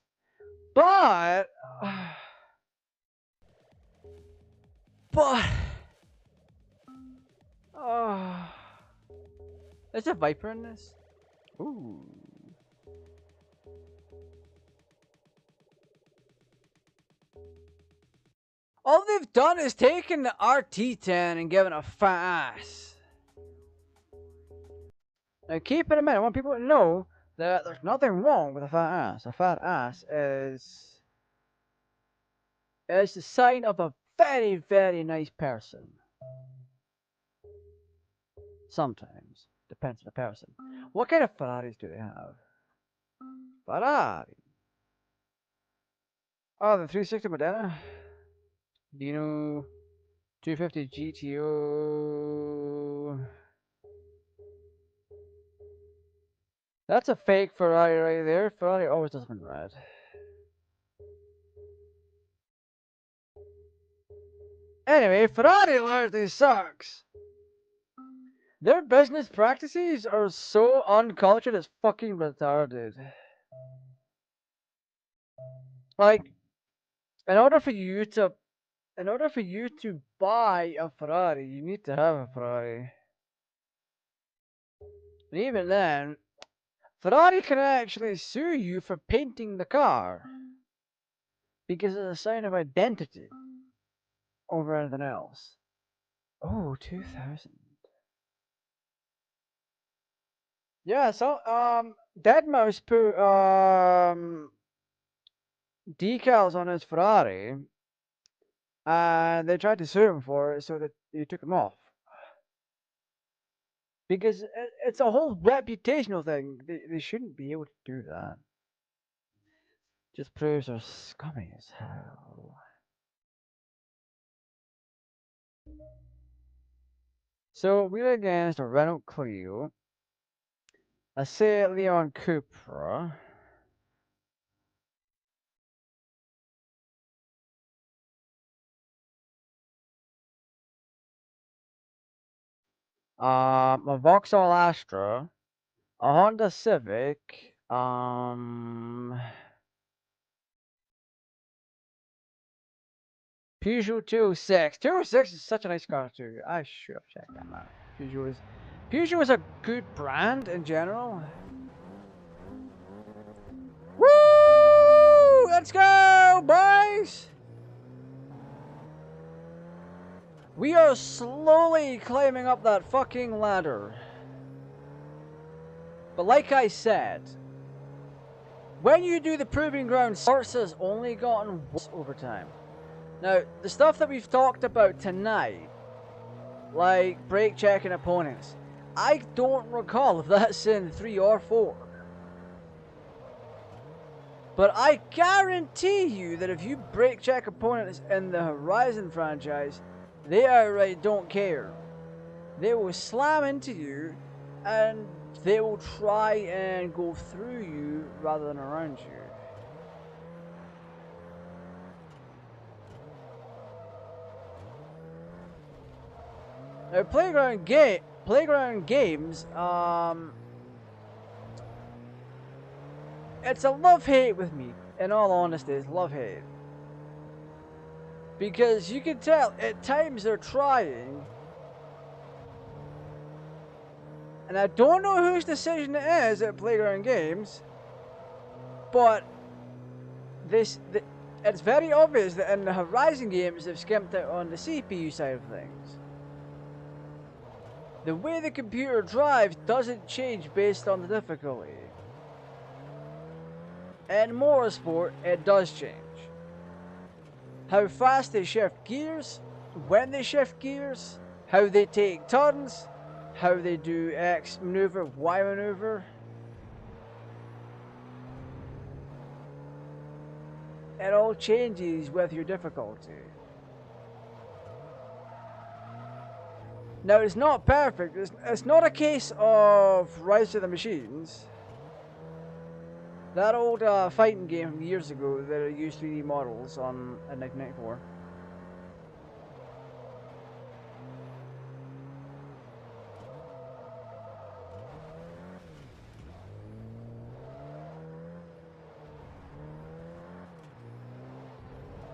But... Is there a Viper in this? Ooh. All they've done is taken the RT10 and given a fat ass. Now keep it in mind, I want people to know that there's nothing wrong with a fat ass. A fat ass is the sign of a very, very nice person. Sometimes. Depends on the person. What kind of Ferraris do they have? Ferrari. Oh, the 360 Modena. Dino 250 GTO. That's a fake Ferrari right there. Ferrari always does them in red. Anyway, Ferrari largely sucks. Their business practices are so uncultured, it's fucking retarded. Like, in order for you to buy a Ferrari, you need to have a Ferrari. And even then, Ferrari can actually sue you for painting the car because it's a sign of identity over anything else. Oh, 2000. Yeah, so Deadmau5 put decals on his Ferrari, and they tried to sue him for it, so that he took them off. Because it's a whole reputational thing. They shouldn't be able to do that. Just proves they're scummy as hell. So we're against a Renault Clio, a Seat Leon Cupra, a Vauxhall Astra, a Honda Civic, Peugeot 206. 206 is such a nice car too. I should have checked that out. Peugeot is a good brand in general. Woo! Let's go, boys! We are slowly climbing up that fucking ladder. But like I said, when you do the proving ground, Forza's only gotten worse over time. Now, the stuff that we've talked about tonight, like brake checking opponents, I don't recall if that's in 3 or 4. But I guarantee you that if you brake check opponents in the Horizon franchise, they outright don't care. They will slam into you and they will try and go through you rather than around you. Now, Playground Games, it's a love-hate with me. In all honesty, it's love-hate. Because you can tell at times they're trying. And I don't know whose decision it is at Playground Games, but it's very obvious that in the Horizon games they've skimped out on the CPU side of things. The way the computer drives doesn't change based on the difficulty. In Motorsport, it does change. How fast they shift gears, when they shift gears, how they take turns, how they do X maneuver, Y maneuver. It all changes with your difficulty. Now, it's not perfect. It's not a case of Rise of the Machines. That old fighting game from years ago that used 3D models on a 1994.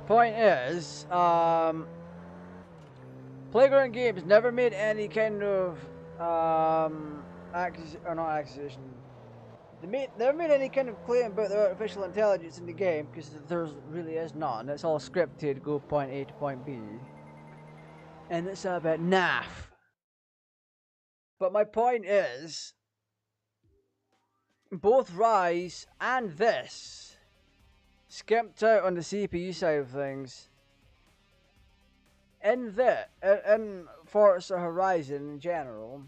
Point is, Playground Games never made any kind of accusation. They never made any kind of claim about the artificial intelligence in the game, because there really is none. It's all scripted, go point A to point B. And it's a bit naff. But my point is, both Rise and this skimped out on the CPU side of things. In Forza Horizon in general,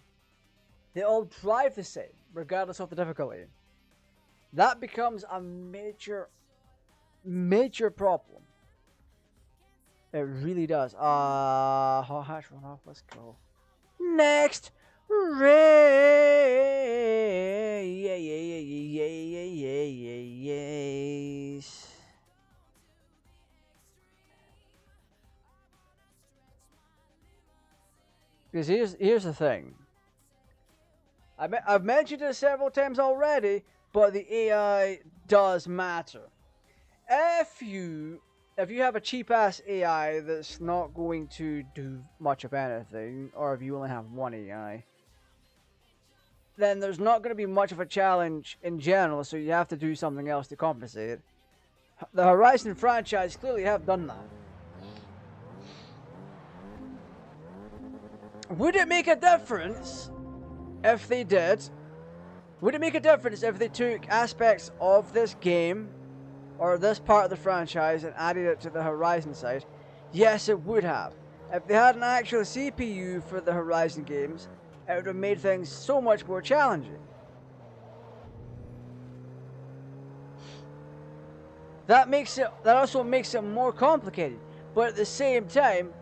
they all drive the same, regardless of the difficulty. That becomes a major problem. It really does. Hot hatch run off, let's go. Next race. Because here's the thing. I've mentioned it several times already, but the AI does matter. If you have a cheap ass AI that's not going to do much of anything, or if you only have one AI, then there's not going to be much of a challenge in general, so you have to do something else to compensate. The Horizon franchise clearly have done that. Would it make a difference if they did? Would it make a difference if they took aspects of this game or this part of the franchise and added it to the Horizon side? Yes, it would have. If they had an actual CPU for the Horizon games, it would have made things so much more challenging. That also makes it more complicated, but at the same time,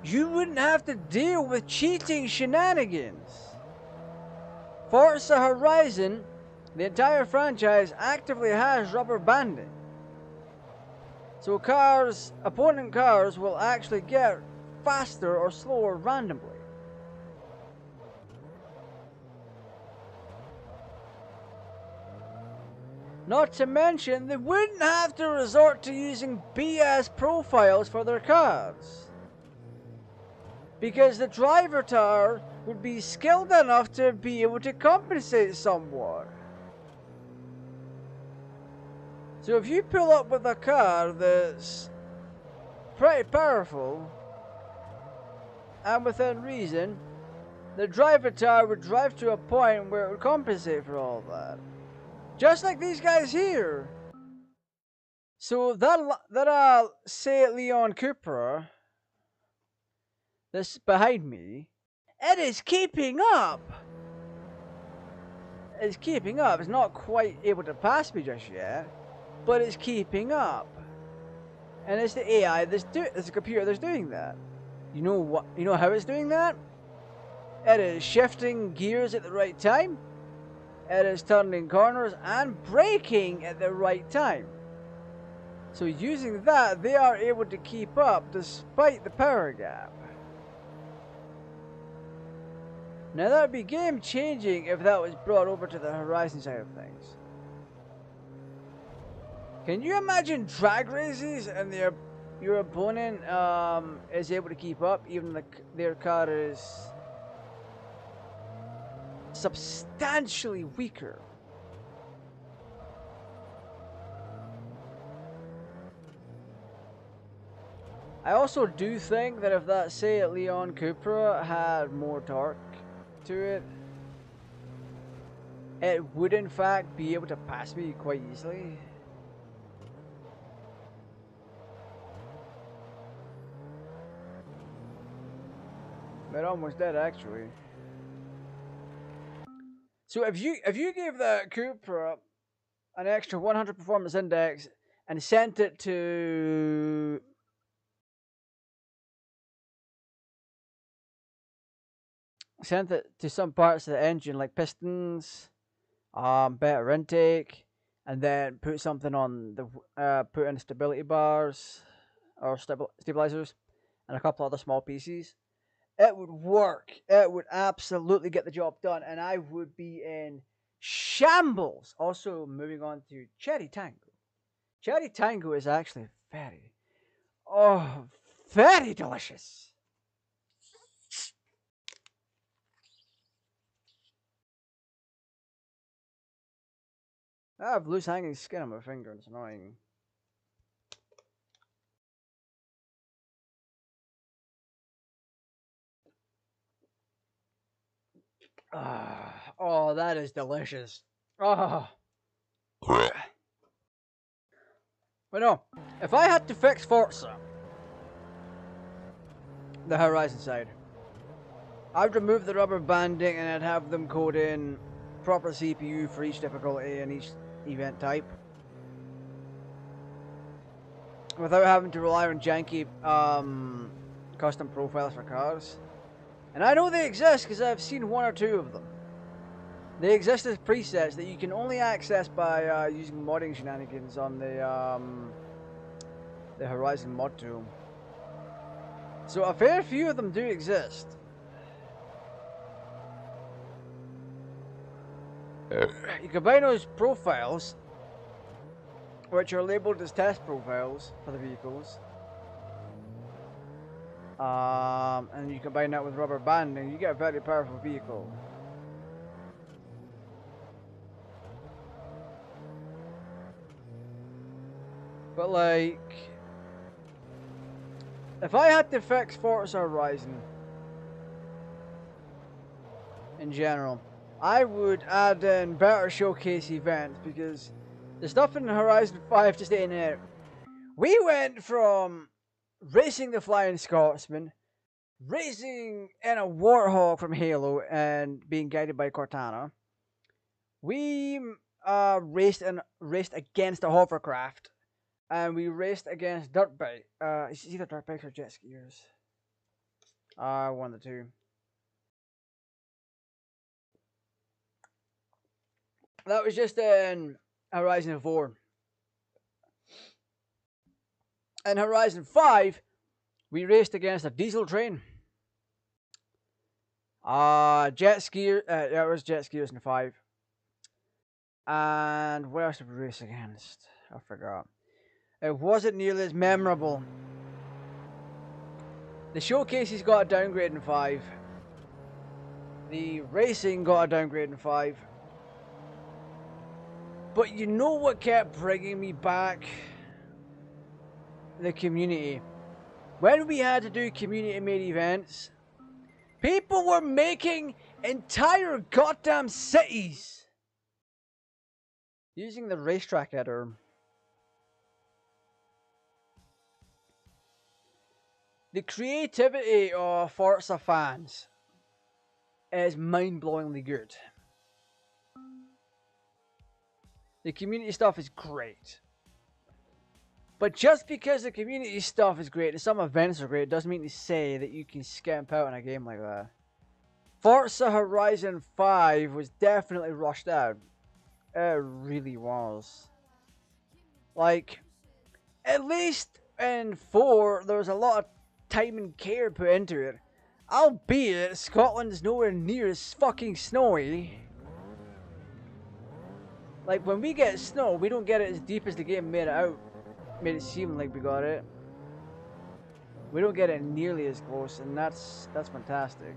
you wouldn't have to deal with cheating shenanigans. Forza Horizon, the entire franchise, actively has rubber banding. So opponent cars will actually get faster or slower randomly. Not to mention, they wouldn't have to resort to using BS profiles for their cars, because the driver tower would be skilled enough to be able to compensate somewhat. So if you pull up with a car that's pretty powerful and within reason, the driver tower would drive to a point where it would compensate for all that. Just like these guys here. So that Seat Leon Cupra that's behind me, it is keeping up. It's keeping up. It's not quite able to pass me just yet, but it's keeping up. And it's the AI it's the computer that's doing that. You know what? You know how it's doing that? It is shifting gears at the right time. It is turning corners and braking at the right time. So using that, they are able to keep up despite the power gap. Now that would be game changing if that was brought over to the Horizon side of things. Can you imagine drag races and they're your opponent is able to keep up, even though their car is substantially weaker. I also do think that if that, say, Leon Cupra had more torque to it, it would in fact be able to pass me quite easily. It almost did, actually. So if you gave that Cupra an extra 100 performance index and sent it to some parts of the engine, like pistons, better intake, and then put something on the put in stability bars or stabilizers and a couple other small pieces, it would work. It would absolutely get the job done, and I would be in shambles. Also, moving on to Cherry Tango. Cherry Tango is actually very delicious. I have loose hanging skin on my finger, and it's annoying. Oh, that is delicious. Oh. But no, if I had to fix Forza, the Horizon side, I'd remove the rubber banding and I'd have them code in proper CPU for each difficulty and each event type, without having to rely on janky custom profiles for cars. And I know they exist because I've seen one or two of them. They exist as presets that you can only access by using modding shenanigans on the Horizon mod tool. So a fair few of them do exist. You combine those profiles, which are labeled as test profiles for the vehicles, and you combine that with rubber banding, you get a very powerful vehicle. But like, if I had to fix Forza Horizon in general, I would add in better showcase events, because the stuff in Horizon 5 just ain't it. We went from racing the Flying Scotsman, racing in a Warthog from Halo and being guided by Cortana. We raced against a hovercraft, and we raced against dirt bike. It's either dirt bikes or jet skiers. One of the two. That was just in Horizon 4. In Horizon 5, we raced against a diesel train. Jet skier. Yeah, it was jet skiers in 5. And what else did we race against? I forgot. It wasn't nearly as memorable. The showcases got a downgrade in 5. The racing got a downgrade in 5. But you know what kept bringing me back? The community. When we had to do community-made events, people were making entire goddamn cities using the racetrack editor. The creativity of Forza fans is mind-blowingly good. The community stuff is great. But just because the community stuff is great and some events are great, doesn't mean to say that you can scamp out in a game like that. Forza Horizon 5 was definitely rushed out. It really was. Like, at least in 4, there was a lot of time and care put into it. Albeit, Scotland's nowhere near as fucking snowy. Like, when we get snow, we don't get it as deep as the game made it seem like we got it. We don't get it nearly as close, and that's fantastic.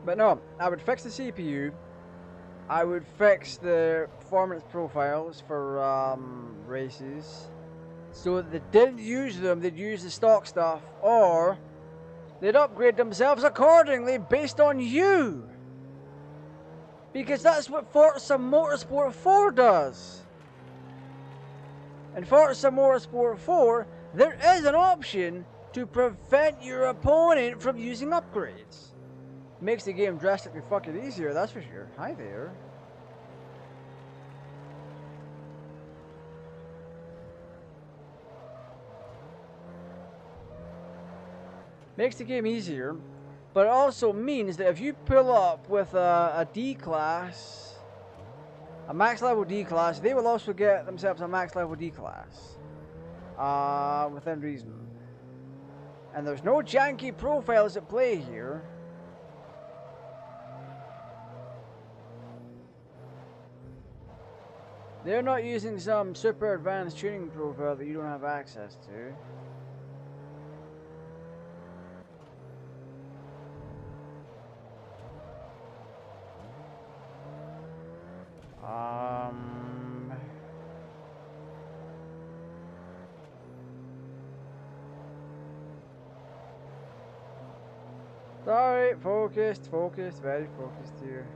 But no, I would fix the CPU. I would fix the performance profiles for races, so that they didn't use them, they'd use the stock stuff, or they'd upgrade themselves accordingly based on you. Because that's what Forza Motorsport 4 does. In Forza Motorsport 4, there is an option to prevent your opponent from using upgrades. Makes the game drastically fucking easier, that's for sure. Hi there. Makes the game easier, but it also means that if you pull up with a D class, a max level D class, they will also get themselves a max level D class. Within reason. And there's no janky profiles at play here. They're not using some super advanced tuning profile that you don't have access to. Sorry, focused, very focused here.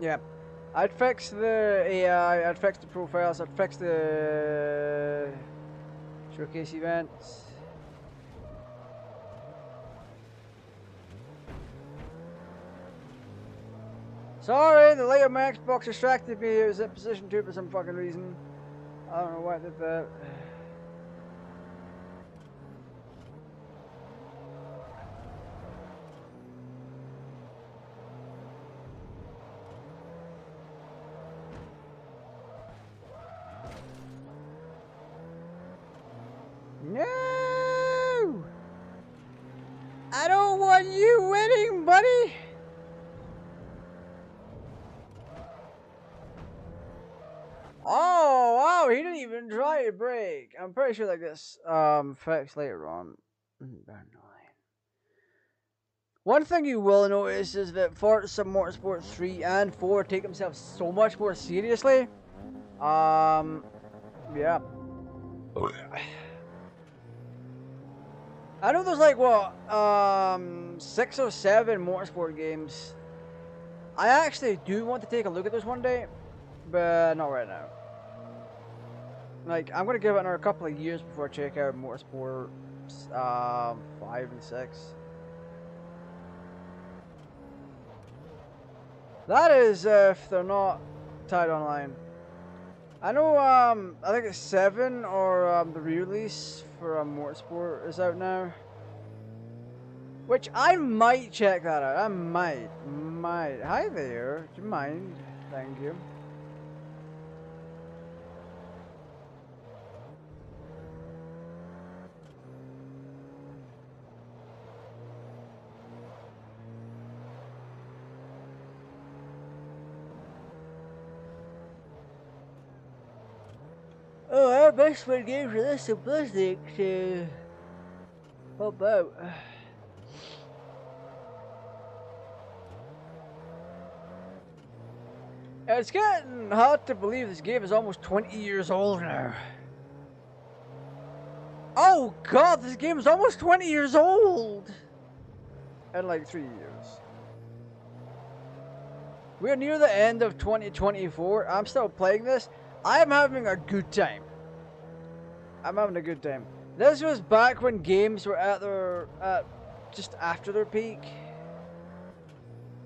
Yeah, I'd fix the AI, I'd fix the profiles, I'd fix the showcase events. Sorry, the light of my Xbox distracted me. It was at position 2 for some fucking reason. I don't know why I did that. No! I don't want you winning, buddy! Oh, wow, he didn't even try to break. I'm pretty sure like this fix later on. One thing you will notice is that Forza Motorsport 3 and 4 take themselves so much more seriously. Yeah. I know there's like, what, 6 or 7 motorsport games. I actually do want to take a look at those one day, but not right now. Like, I'm gonna give it another couple of years before I check out Motorsport 5 and 6. That is if they're not tied online. I know, I think it's 7 or the re-release for Motorsport is out now. Which I might check that out. I might. Hi there. Do you mind? Thank you. Oh, our best friend games are this simplistic to pop out. It's getting hard to believe this game is almost 20 years old now. Oh god, this game is almost 20 years old! In like 3 years. We're near the end of 2024. I'm still playing this. I am having a good time. I'm having a good time. This was back when games were at their, just after their peak.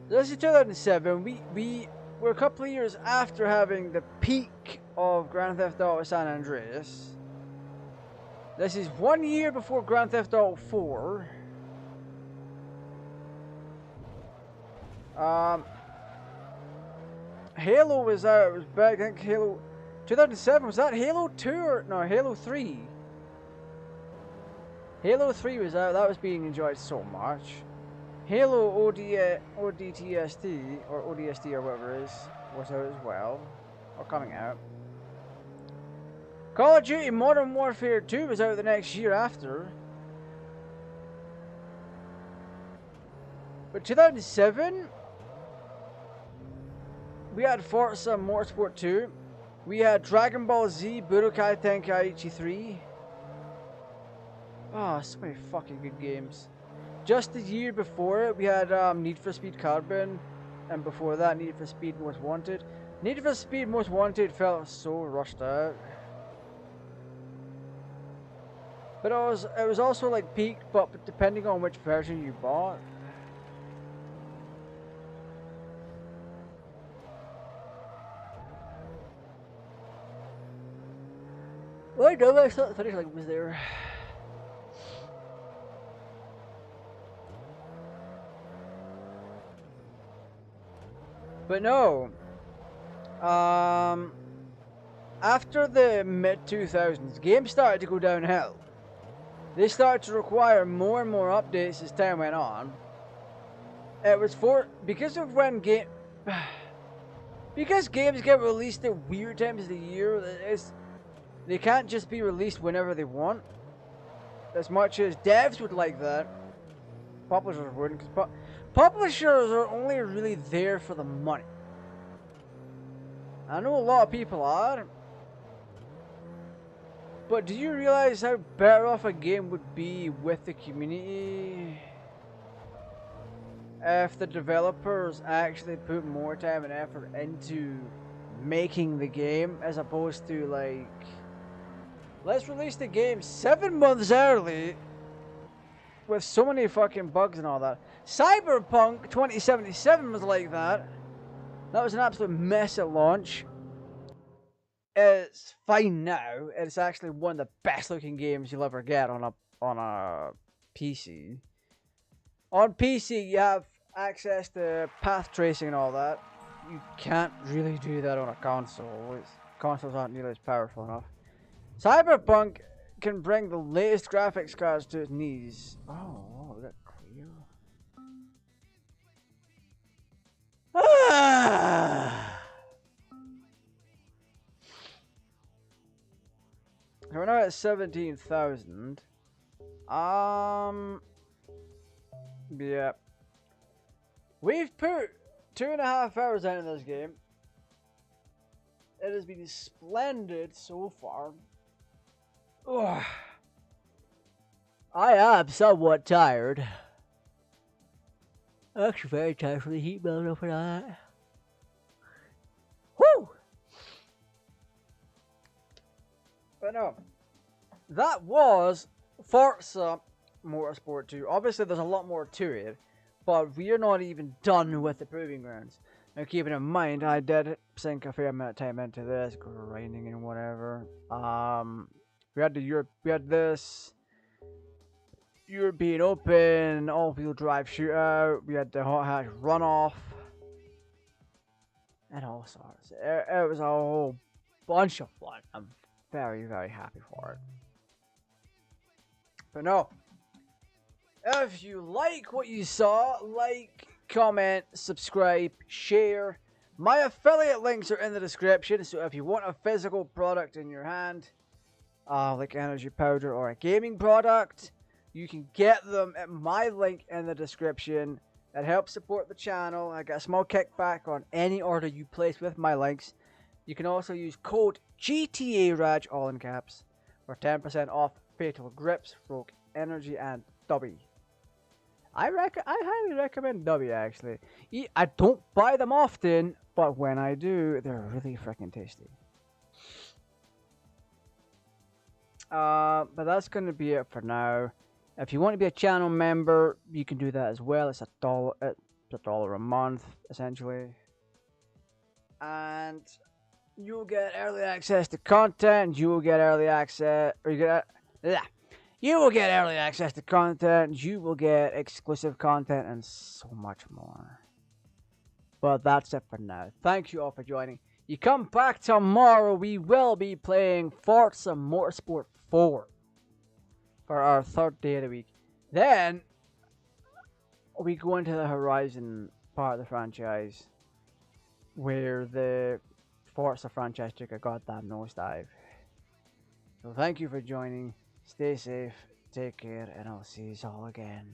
This is 2007. We were a couple of years after having the peak of Grand Theft Auto San Andreas. This is 1 year before Grand Theft Auto 4. Halo was out. It was back. I think 2007, was that Halo 2 or no, Halo 3? Halo 3 was out, that was being enjoyed so much. Halo ODTST, or ODST or whatever it is, was out as well, or coming out. Call of Duty Modern Warfare 2 was out the next year after. But 2007, we had Forza Motorsport 2. We had Dragon Ball Z Budokai Tenkaichi 3. Oh, so many fucking good games. Just the year before it, we had Need for Speed Carbon. And before that, Need for Speed Most Wanted. Need for Speed Most Wanted felt so rushed out. But it was also like peaked, but depending on which version you bought. Well, I know, I thought the finish line was there. But no. After the mid-2000s, games started to go downhill. They started to require more and more updates as time went on. It was because games get released at weird times of the year. They can't just be released whenever they want. As much as devs would like that, publishers wouldn't. Because publishers are only really there for the money. I know a lot of people are. But do you realize how better off a game would be with the community if the developers actually put more time and effort into making the game as opposed to like, let's release the game 7 months early with so many fucking bugs and all that. Cyberpunk 2077 was like that. That was an absolute mess at launch. It's fine now. It's actually one of the best looking games you'll ever get on a PC. On PC, you have access to path tracing and all that. You can't really do that on a console. Consoles aren't nearly as powerful enough. Cyberpunk can bring the latest graphics cards to its knees. Oh, is that clear? We're now at 17,000. Yeah. We've put 2.5 hours into this game. It has been splendid so far. Ugh. I am somewhat tired. Actually very tired from the heat building up and all that. Woo! But no, that was Forza Motorsport 2. Obviously, there's a lot more to it, but we're not even done with the proving grounds. Now, keeping in mind, I did sink a fair amount of time into this, grinding and whatever. We had this European Open all-wheel drive shootout. We had the hot hatch runoff, and all sorts. It was a whole bunch of fun. I'm very, very happy for it. But no, if you like what you saw, like, comment, subscribe, share. My affiliate links are in the description, so if you want a physical product in your hand, like energy powder or a gaming product, you can get them at my link in the description. It helps support the channel. I get a small kickback on any order you place with my links. You can also use code GTARAJ, all in caps, for 10% off Fatal Grips, Rogue Energy, and W. I highly recommend W, actually. I don't buy them often, but when I do, they're really freaking tasty. But that's going to be it for now. If you want to be a channel member, you can do that as well. It's $1 a month, essentially. And you'll get early access to content. You will get early access, or you will get early access to content. You will get exclusive content and so much more. But that's it for now. Thank you all for joining. You come back tomorrow, we will be playing Forza Motorsport 4 for our 3rd day of the week. Then we go into the Horizon part of the franchise, where the Forza franchise took a goddamn nosedive. So thank you for joining. Stay safe, take care, and I'll see you all again.